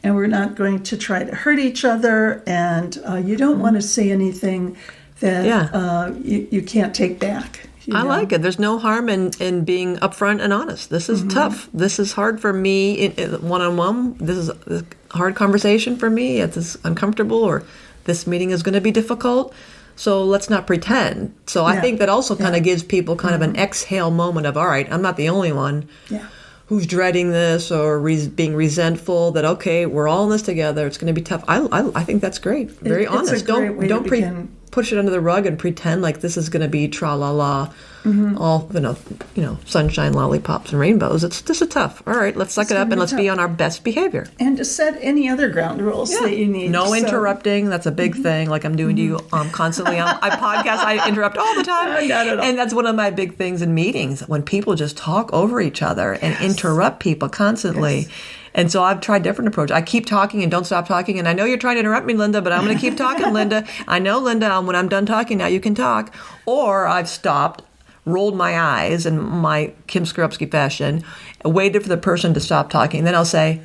Speaker 2: And we're not going to try to hurt each other. And you don't want to say anything that you can't take back.
Speaker 1: I like it. There's no harm in being upfront and honest. This is tough. This is hard for me one-on-one. This is a hard conversation for me. It's uncomfortable, or this meeting is going to be difficult. So let's not pretend. So I think that also kind of gives people kind of an exhale moment of, all right, I'm not the only one who's dreading this or being resentful, that, okay, we're all in this together. It's going to be tough. I think that's great. Very honest.
Speaker 2: It's a great way to begin.
Speaker 1: Push it under the rug and pretend like this is going to be tra-la-la, all, sunshine, lollipops, and rainbows. This is tough. All right, let's suck it up and let's be on our best behavior.
Speaker 2: And to set any other ground rules that you need.
Speaker 1: No interrupting. That's a big thing, like I'm doing to you constantly. I podcast, I interrupt all the time.
Speaker 2: Not at all.
Speaker 1: And that's one of my big things in meetings, when people just talk over each other and interrupt people constantly. Yes. And so I've tried different approaches. I keep talking and don't stop talking. And I know you're trying to interrupt me, Linda, but I'm going to keep talking, Linda. I know, Linda, when I'm done talking, now you can talk. Or I've stopped, rolled my eyes in my Kim Skrupski fashion, waited for the person to stop talking. Then I'll say,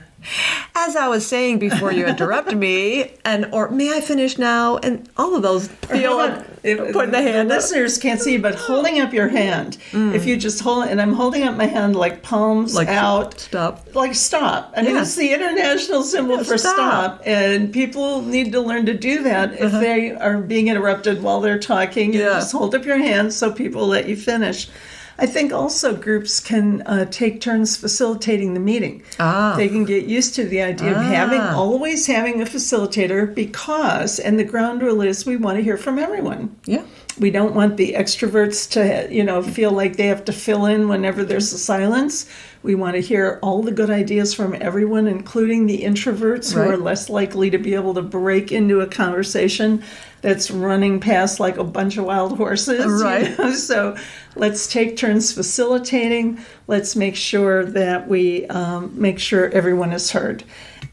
Speaker 1: as I was saying before you interrupted me, or may I finish now? And all of those feel like putting the hand up.
Speaker 2: Listeners can't see, but holding up your hand. If you just hold, and I'm holding up my hand like palms out.
Speaker 1: Stop.
Speaker 2: Like stop. I mean, it's the international symbol for stop. And people need to learn to do that if they are being interrupted while they're talking. You just hold up your hand so people let you finish. I think also groups can take turns facilitating the meeting. They can get used to the idea of always having a facilitator, because, and the ground rule is, we want to hear from everyone.
Speaker 1: Yeah.
Speaker 2: We don't want the extroverts to, feel like they have to fill in whenever there's a silence. We want to hear all the good ideas from everyone, including the introverts who are less likely to be able to break into a conversation that's running past like a bunch of wild horses.
Speaker 1: Right.
Speaker 2: So let's take turns facilitating. Let's make sure that we make sure everyone is heard.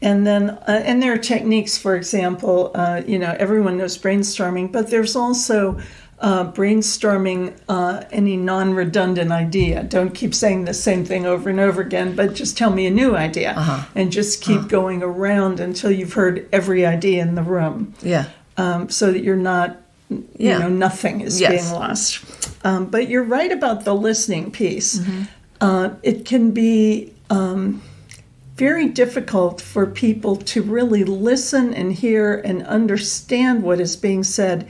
Speaker 2: And then, and there are techniques, for example, everyone knows brainstorming, but there's also brainstorming any non-redundant idea. Don't keep saying the same thing over and over again, but just tell me a new idea. And just keep going around until you've heard every idea in the room.
Speaker 1: Yeah.
Speaker 2: So that you're not, nothing is being lost. But you're right about the listening piece. It can be very difficult for people to really listen and hear and understand what is being said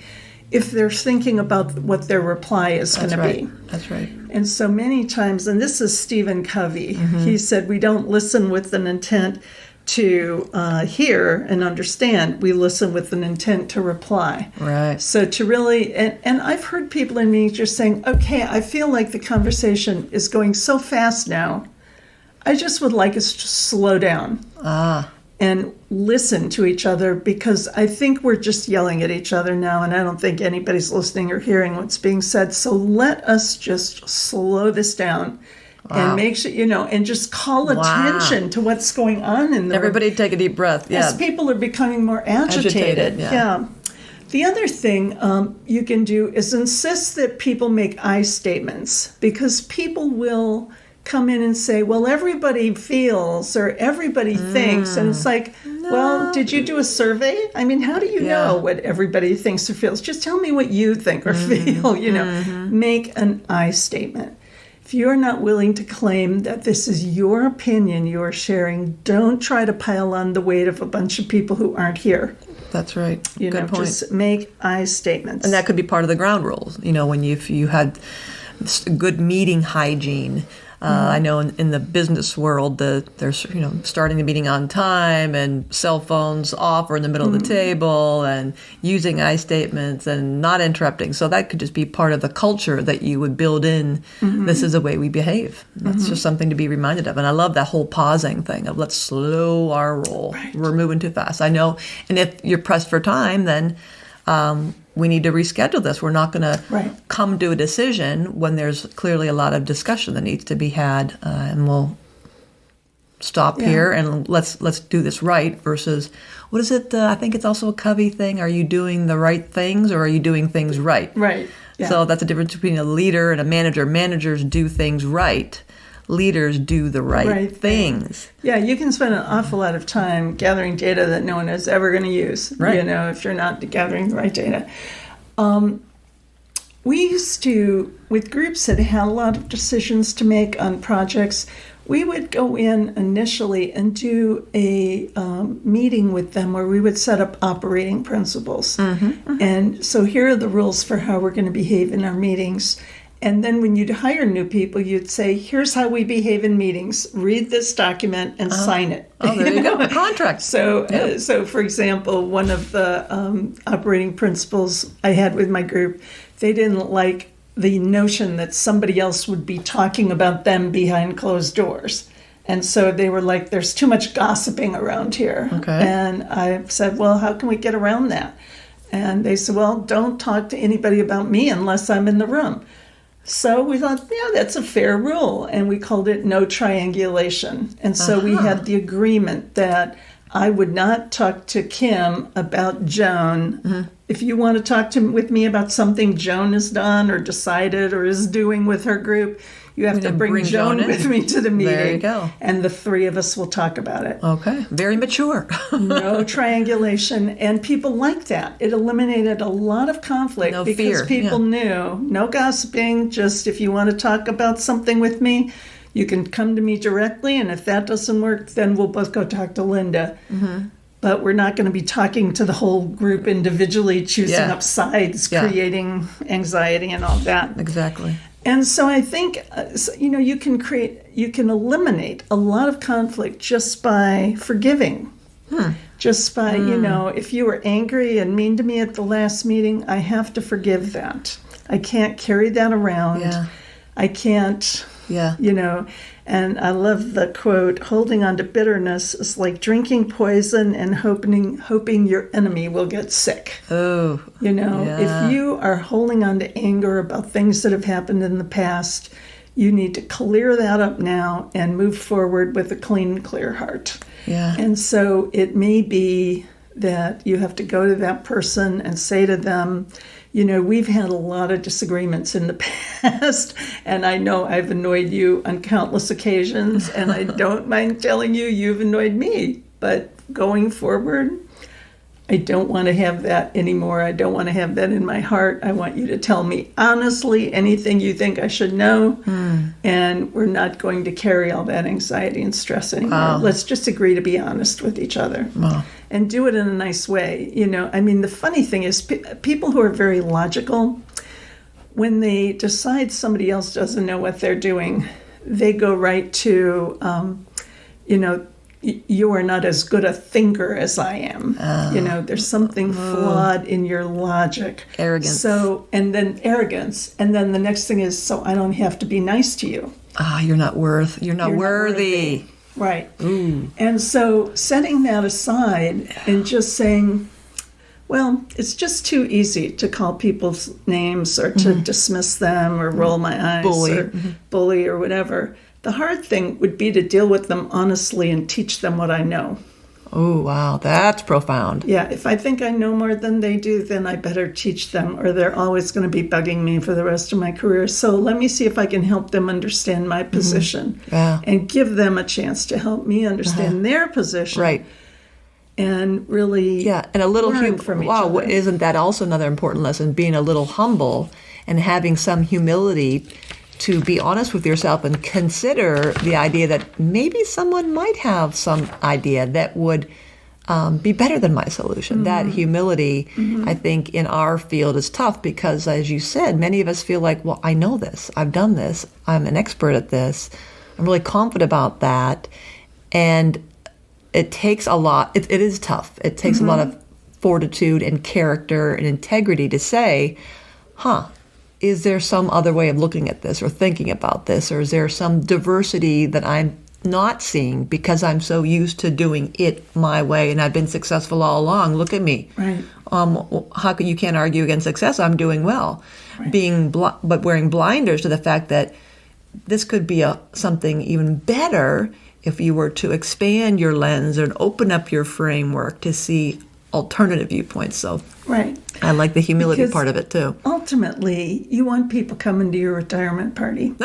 Speaker 2: if they're thinking about what their reply is going to be.
Speaker 1: That's right.
Speaker 2: And so many times, and this is Stephen Covey, he said, we don't listen with an intent to hear and understand. We listen with an intent to reply.
Speaker 1: Right.
Speaker 2: So to really, and I've heard people in meetings just saying, okay, I feel like the conversation is going so fast now. I just would like us to slow down and listen to each other, because I think we're just yelling at each other now, and I don't think anybody's listening or hearing what's being said. So let us just slow this down and make sure, and just call attention to what's going on in the
Speaker 1: Everybody take a deep breath. Yeah.
Speaker 2: As people are becoming more agitated. Yeah. The other thing you can do is insist that people make I statements, because people will come in and say, well, everybody feels or everybody thinks. And it's like, well, did you do a survey? I mean, how do you know what everybody thinks or feels? Just tell me what you think or feel, Make an I statement. If you're not willing to claim that this is your opinion you're sharing, don't try to pile on the weight of a bunch of people who aren't here.
Speaker 1: That's right. Good point.
Speaker 2: Just make I statements.
Speaker 1: And that could be part of the ground rules. When you had good meeting hygiene. I know in the business world, there's starting the meeting on time and cell phones off or in the middle of the table and using I statements and not interrupting. So that could just be part of the culture that you would build in. This is the way we behave. That's just something to be reminded of. And I love that whole pausing thing of let's slow our roll. Right. We're moving too fast. I know. And if you're pressed for time, then we need to reschedule this. We're not going to come to a decision when there's clearly a lot of discussion that needs to be had, and we'll stop here and let's do this right versus, what is it? I think it's also a Covey thing. Are you doing the right things or are you doing things right?
Speaker 2: Right. Yeah.
Speaker 1: So that's the difference between a leader and a manager. Managers do things right. Leaders do the right things.
Speaker 2: Yeah, you can spend an awful lot of time gathering data that no one is ever going to use, if you're not gathering the right data. We used to, with groups that had a lot of decisions to make on projects, we would go in initially and do a meeting with them where we would set up operating principles. And so here are the rules for how we're going to behave in our meetings. And then when you'd hire new people, you'd say, here's how we behave in meetings. Read this document and sign it.
Speaker 1: Oh, there you go. A contract.
Speaker 2: So, for example, one of the operating principles I had with my group, they didn't like the notion that somebody else would be talking about them behind closed doors. And so they were like, there's too much gossiping around here.
Speaker 1: Okay.
Speaker 2: And I said, well, how can we get around that? And they said, well, don't talk to anybody about me unless I'm in the room. So we thought, that's a fair rule. And we called it no triangulation. And so we had the agreement that I would not talk to Kim about Joan. If you want to talk with me about something Joan has done or decided or is doing with her group, you have to bring Joan with me to the meeting.
Speaker 1: There you go.
Speaker 2: And the three of us will talk about it.
Speaker 1: Okay. Very mature.
Speaker 2: No triangulation. And people liked that. It eliminated a lot of conflict because people knew no gossiping. Just if you want to talk about something with me, you can come to me directly. And if that doesn't work, then we'll both go talk to Linda. But we're not going to be talking to the whole group individually, choosing up sides, creating anxiety and all that.
Speaker 1: Exactly.
Speaker 2: And so I think, you can eliminate a lot of conflict just by forgiving, Just by, if you were angry and mean to me at the last meeting, I have to forgive that. I can't carry that around.
Speaker 1: Yeah.
Speaker 2: I can't, and I love the quote, holding on to bitterness is like drinking poison and hoping your enemy will get sick.
Speaker 1: Oh,
Speaker 2: if you are holding on to anger about things that have happened in the past, you need to clear that up now and move forward with a clean, clear heart.
Speaker 1: Yeah.
Speaker 2: And so it may be that you have to go to that person and say to them, we've had a lot of disagreements in the past, and I know I've annoyed you on countless occasions, and I don't mind telling you you've annoyed me. But going forward, I don't want to have that anymore. I don't want to have that in my heart. I want you to tell me honestly anything you think I should know, and we're not going to carry all that anxiety and stress anymore.
Speaker 1: Wow.
Speaker 2: Let's just agree to be honest with each other.
Speaker 1: Wow.
Speaker 2: And do it in a nice way. The funny thing is people who are very logical, when they decide somebody else doesn't know what they're doing, they go right to, you are not as good a thinker as I am. There's something flawed in your logic.
Speaker 1: Arrogance.
Speaker 2: And then arrogance. And then the next thing is, so I don't have to be nice to you.
Speaker 1: You're not worthy.
Speaker 2: Right.
Speaker 1: Ooh.
Speaker 2: And so setting that aside and just saying, well, it's just too easy to call people's names or to dismiss them or roll my eyes or bully or whatever. The hard thing would be to deal with them honestly and teach them what I know.
Speaker 1: Oh, wow. That's profound.
Speaker 2: Yeah, if I think I know more than they do, then I better teach them, or they're always going to be bugging me for the rest of my career. So let me see if I can help them understand my position and give them a chance to help me understand their position.
Speaker 1: Right.
Speaker 2: And really
Speaker 1: and a little
Speaker 2: learn from each other.
Speaker 1: Isn't that also another important lesson? Being a little humble and having some humility to be honest with yourself and consider the idea that maybe someone might have some idea that would be better than my solution. That humility, I think, in our field is tough because, as you said, many of us feel like, well, I know this. I've done this. I'm an expert at this. I'm really confident about that. And it takes a lot. It is tough. It takes a lot of fortitude and character and integrity to say, is there some other way of looking at this or thinking about this? Or is there some diversity that I'm not seeing because I'm so used to doing it my way and I've been successful all along? Look at me.
Speaker 2: Right.
Speaker 1: How can you can't argue against success? I'm doing well. Right. But wearing blinders to the fact that this could be something even better if you were to expand your lens and open up your framework to see alternative viewpoints. So I like the humility part of it too.
Speaker 2: Ultimately, you want people coming to your retirement party.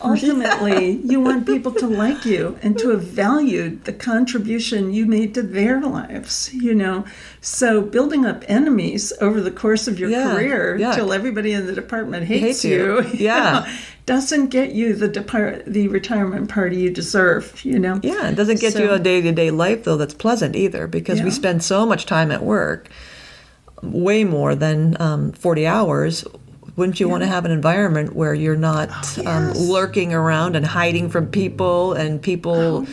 Speaker 2: Ultimately, you want people to like you and to have valued the contribution you made to their lives, So building up enemies over the course of your career till everybody in the department hates you, doesn't get you the retirement party you deserve, Yeah,
Speaker 1: it doesn't get you a day-to-day life, though, that's pleasant either, because we spend so much time at work, way more than 40 hours. Wouldn't you want to have an environment where you're not lurking around and hiding from people and people,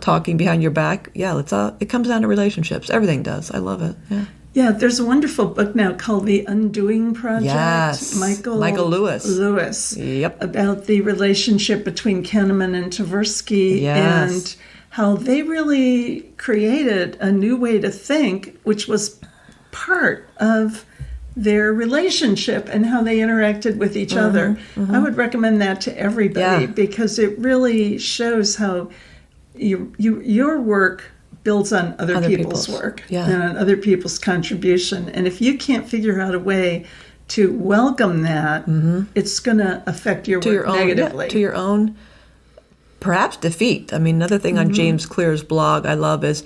Speaker 1: talking behind your back? Yeah, it comes down to relationships. Everything does. I love it. Yeah.
Speaker 2: Yeah, there's a wonderful book now called The Undoing Project.
Speaker 1: Yes.
Speaker 2: Michael Lewis.
Speaker 1: Yep.
Speaker 2: About the relationship between Kahneman and Tversky and how they really created a new way to think, which was part of their relationship and how they interacted with each other. I would recommend that to everybody because it really shows how your work builds on other people's work and on other people's contribution. And if you can't figure out a way to welcome that, it's going to affect your work negatively.
Speaker 1: To your own, perhaps, defeat. I mean, another thing on James Clear's blog I love is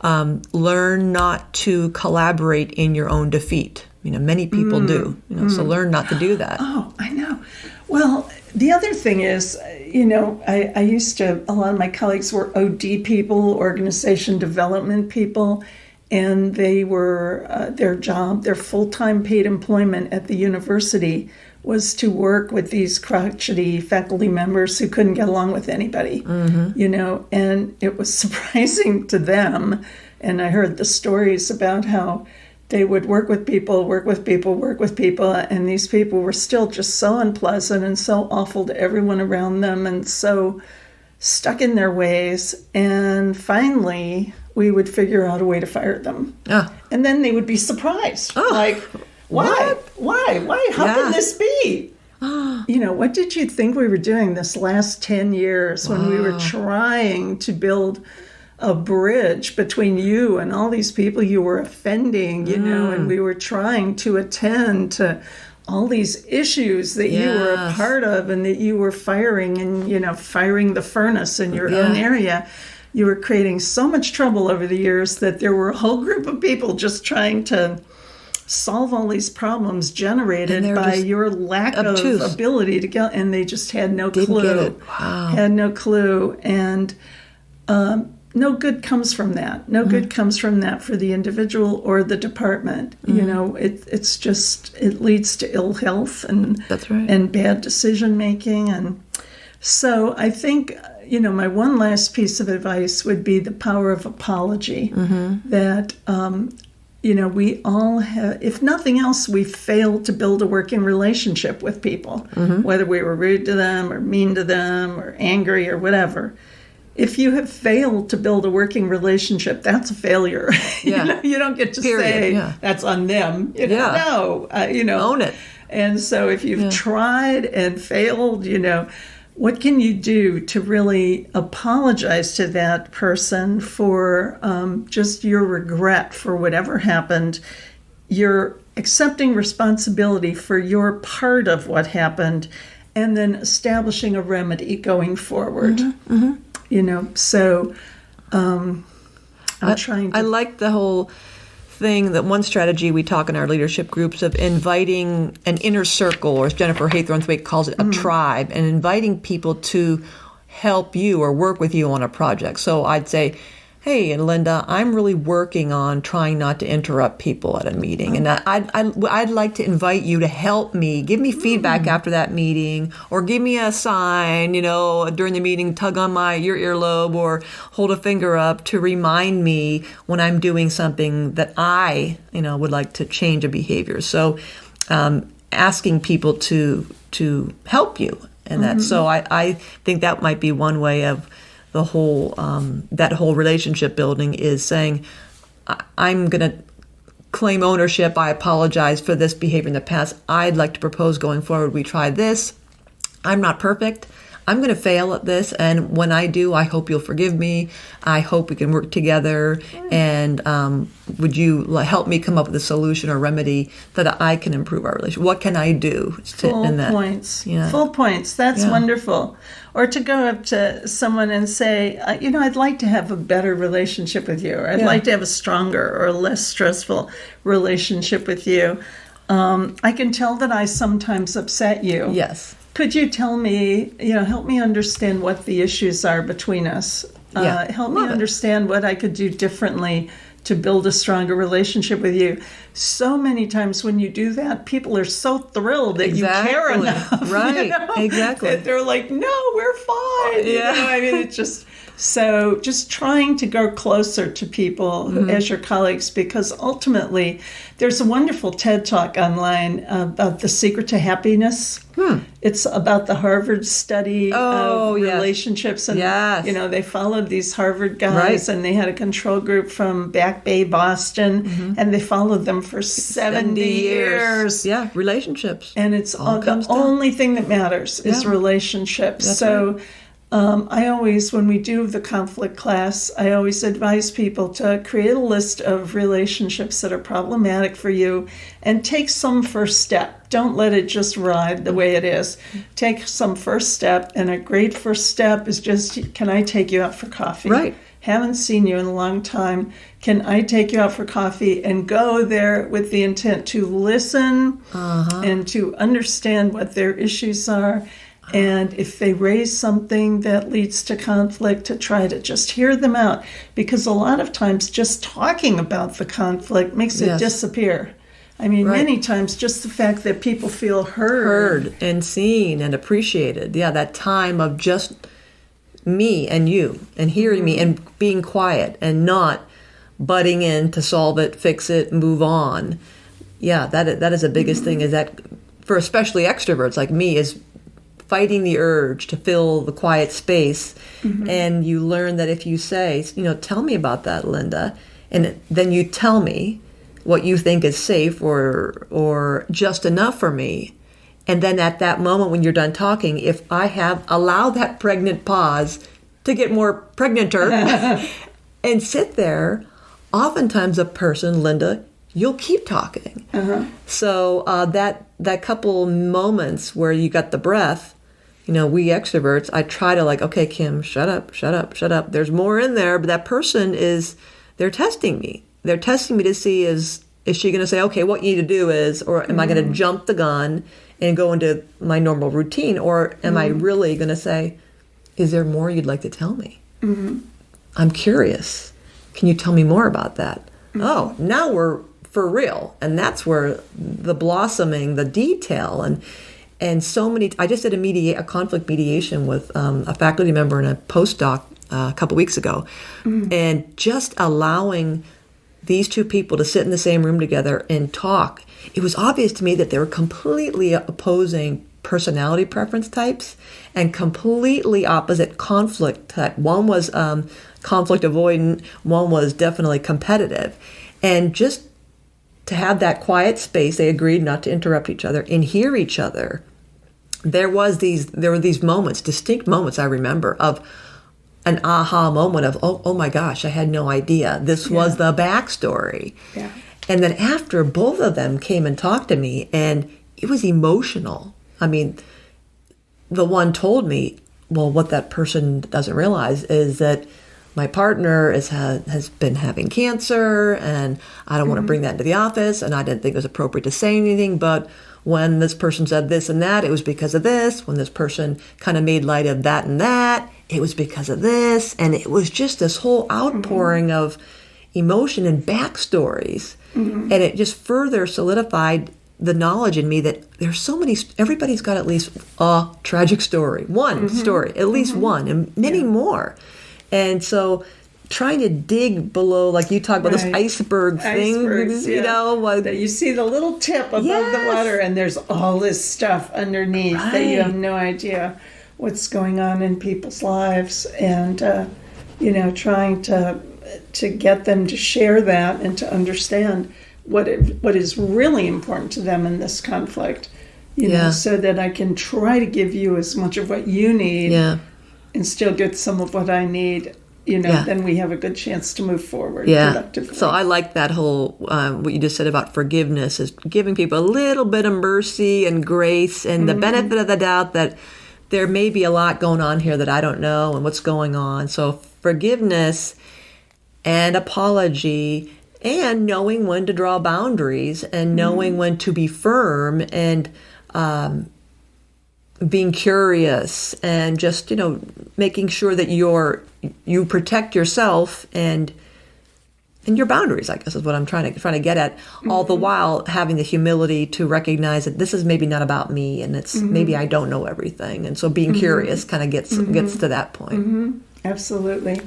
Speaker 1: learn not to collaborate in your own defeat. Many people do. So learn not to do that.
Speaker 2: Oh, I know. Well, the other thing is, I used to, a lot of my colleagues were OD people, organization development people, and they were, their job, their full-time paid employment at the university was to work with these crotchety faculty members who couldn't get along with anybody, and it was surprising to them And I heard the stories about how they would work with people, and these people were still just so unpleasant and so awful to everyone around them and so stuck in their ways. And finally, we would figure out a way to fire them. And then they would be surprised. Like, why? How can this be? What did you think we were doing this last 10 years when we were trying to build a bridge between you and all these people you were offending, and we were trying to attend to all these issues that you were a part of and that you were firing and, firing the furnace in your own area. You were creating so much trouble over the years that there were a whole group of people just trying to solve all these problems generated by your lack of ability to get, and they just had no clue.
Speaker 1: Didn't get it. Wow.
Speaker 2: Had no clue. And no good comes from that. No good comes from that for the individual or the department. It's just, it leads to ill health and
Speaker 1: That's right.
Speaker 2: and bad decision making. And so I think, my one last piece of advice would be the power of apology. That, we all have, if nothing else, we failed to build a working relationship with people, whether we were rude to them or mean to them or angry or whatever. If you have failed to build a working relationship, that's a failure. You don't get to say that's on them. No,
Speaker 1: own it.
Speaker 2: And so if you've tried and failed, what can you do to really apologize to that person for just your regret for whatever happened? You're accepting responsibility for your part of what happened, and then establishing a remedy going forward. So I'm trying to...
Speaker 1: I like the whole thing, that one strategy we talk in our leadership groups of inviting an inner circle, or as Jennifer Haythornthwaite calls it, a tribe, and inviting people to help you or work with you on a project. So I'd say, hey, Linda, I'm really working on trying not to interrupt people at a meeting. And I'd like to invite you to help me, give me feedback after that meeting, or give me a sign, during the meeting, tug on your earlobe or hold a finger up to remind me when I'm doing something that I, would like to change a behavior. So asking people to help you in that. So I think that might be one way of the whole, that whole relationship building is saying, I'm going to claim ownership. I apologize for this behavior in the past. I'd like to propose going forward, we try this. I'm not perfect. I'm going to fail at this. And when I do, I hope you'll forgive me. I hope we can work together. And would you help me come up with a solution or remedy that I can improve our relationship? What can I do?
Speaker 2: Full points. Full points. That's wonderful. Or to go up to someone and say, I'd like to have a better relationship with you. Or I'd like to have a stronger or less stressful relationship with you. I can tell that I sometimes upset you.
Speaker 1: Yes.
Speaker 2: Could you tell me, help me understand what the issues are between us? Help me understand what I could do differently to build a stronger relationship with you. So many times when you do that, people are so thrilled that you care enough.
Speaker 1: Right, exactly.
Speaker 2: That they're like, no, we're fine. It's just... So just trying to go closer to people as your colleagues, because ultimately there's a wonderful TED Talk online about the secret to happiness. It's about the Harvard study of relationships. And, they followed these Harvard guys and they had a control group from Back Bay, Boston, and they followed them for 70 years.
Speaker 1: Yeah, relationships.
Speaker 2: And it's the only thing that matters is relationships.
Speaker 1: That's
Speaker 2: so.
Speaker 1: Right.
Speaker 2: I always, when we do the conflict class, I always advise people to create a list of relationships that are problematic for you and take some first step. Don't let it just ride the way it is. Take some first step, and a great first step is just, can I take you out for coffee?
Speaker 1: Right.
Speaker 2: Haven't seen you in a long time. Can I take you out for coffee? And go there with the intent to listen and to understand what their issues are. And if they raise something that leads to conflict, to try to just hear them out. Because a lot of times just talking about the conflict makes it disappear. Many times just the fact that people feel heard
Speaker 1: and seen and appreciated. Yeah, that time of just me and you and hearing me and being quiet and not butting in to solve it, fix it, move on. Yeah, that is the biggest thing, is that for especially extroverts like me, is fighting the urge to fill the quiet space. And you learn that if you say, tell me about that, Linda, and then you tell me what you think is safe or just enough for me. And then at that moment when you're done talking, if I have allowed that pregnant pause to get more pregnanter and sit there, oftentimes a person, Linda, you'll keep talking. So that couple moments where you got the breath, we extroverts, I try to okay, Kim, shut up. There's more in there, but that person they're testing me. They're testing me to see is she going to say, okay, what you need to do is, or am I going to jump the gun and go into my normal routine, or am I really going to say, is there more you'd like to tell me? I'm curious. Can you tell me more about that? Oh, now we're for real. And that's where the blossoming, the detail, and so many. I just did a conflict mediation with a faculty member and a postdoc a couple weeks ago, and just allowing these two people to sit in the same room together and talk. It was obvious to me that they were completely opposing personality preference types and completely opposite conflict type. One was conflict avoidant, one was definitely competitive. And just to have that quiet space, they agreed not to interrupt each other and hear each other. There were these moments, distinct moments I remember, of an aha moment of, oh my gosh, I had no idea. This was the backstory.
Speaker 2: Yeah.
Speaker 1: And then after, both of them came and talked to me, and it was emotional. I mean, the one told me, well, what that person doesn't realize is that my partner has been having cancer, and I don't want to bring that into the office, and I didn't think it was appropriate to say anything, but when this person said this and that, it was because of this. When this person kind of made light of that and that, it was because of this. And it was just this whole outpouring of emotion and backstories. And it just further solidified the knowledge in me that there's so many, everybody's got at least a tragic story, one story, at least one, and many more. And so trying to dig below, like you talk about this iceberg thing,
Speaker 2: that you see the little tip above the water, and there's all this stuff underneath that you have no idea what's going on in people's lives, and trying to get them to share that and to understand what is really important to them in this conflict, so that I can try to give you as much of what you need and still get some of what I need. Then we have a good chance to move forward productively.
Speaker 1: So I like that whole, what you just said about forgiveness, is giving people a little bit of mercy and grace and the benefit of the doubt that there may be a lot going on here that I don't know and what's going on. So forgiveness and apology and knowing when to draw boundaries and knowing when to be firm and being curious and just, making sure that you protect yourself and your boundaries, I guess is what I'm trying to get at, all the while having the humility to recognize that this is maybe not about me, and it's maybe I don't know everything. And so being curious kind of gets to that point.
Speaker 2: Absolutely.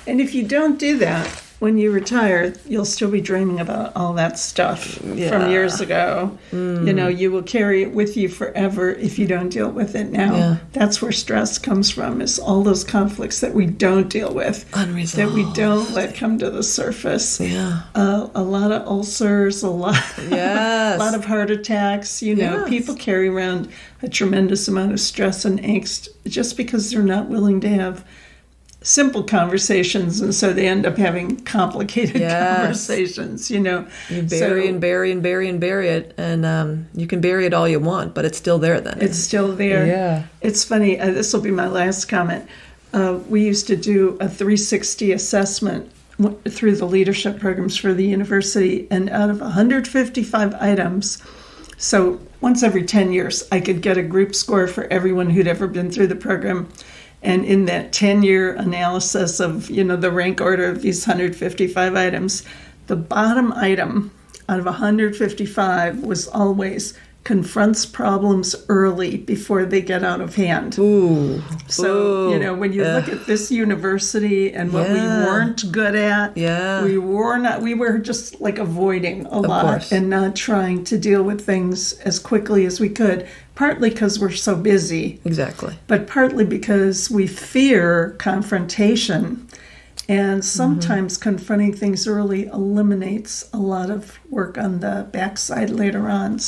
Speaker 2: And if you don't do that, when you retire, you'll still be dreaming about all that stuff from years ago. You will carry it with you forever if you don't deal with it now. That's where stress comes from, is all those conflicts that we don't deal with,
Speaker 1: unresolved,
Speaker 2: that we don't let come to the surface. A lot of ulcers, a lot of heart attacks. People carry around a tremendous amount of stress and angst just because they're not willing to have simple conversations, and so they end up having complicated conversations. You bury
Speaker 1: and bury and bury and bury it, and you can bury it all you want, but it's still there then.
Speaker 2: It's still there.
Speaker 1: Yeah.
Speaker 2: It's funny, this will be my last comment. We used to do a 360 assessment through the leadership programs for the university, and out of 155 items, so once every 10 years, I could get a group score for everyone who'd ever been through the program. And in that 10-year analysis of, the rank order of these 155 items, the bottom item out of 155 was always confronts problems early before they get out of hand.
Speaker 1: Ooh.
Speaker 2: So, when you look at this university and what we weren't good at, we were just like avoiding a lot and not trying to deal with things as quickly as we could, partly because we're so busy.
Speaker 1: Exactly.
Speaker 2: But partly because we fear confrontation. And sometimes confronting things early eliminates a lot of work on the backside later on.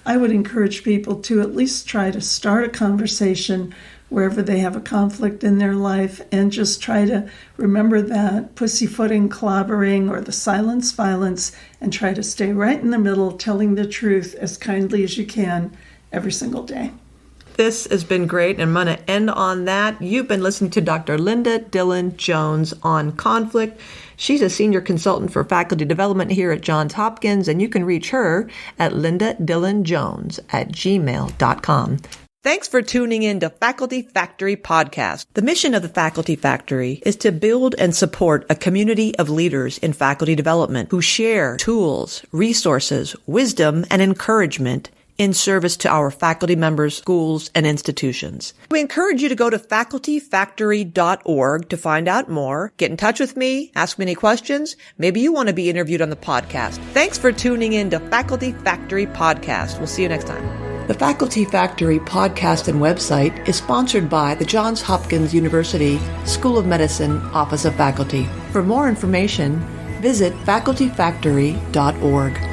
Speaker 2: I would encourage people to at least try to start a conversation wherever they have a conflict in their life, and just try to remember that pussyfooting, clobbering, or the silence violence, and try to stay right in the middle, telling the truth as kindly as you can every single day.
Speaker 1: This has been great, and I'm going to end on that. You've been listening to Dr. Linda Dillon Jones on conflict. She's a senior consultant for faculty development here at Johns Hopkins, and you can reach her at lindadillonjones@gmail.com. Thanks for tuning in to Faculty Factory Podcast. The mission of the Faculty Factory is to build and support a community of leaders in faculty development who share tools, resources, wisdom, and encouragement in service to our faculty members, schools, and institutions. We encourage you to go to facultyfactory.org to find out more. Get in touch with me, ask me any questions. Maybe you want to be interviewed on the podcast. Thanks for tuning in to Faculty Factory Podcast. We'll see you next time. The Faculty Factory podcast and website is sponsored by the Johns Hopkins University School of Medicine Office of Faculty. For more information, visit facultyfactory.org.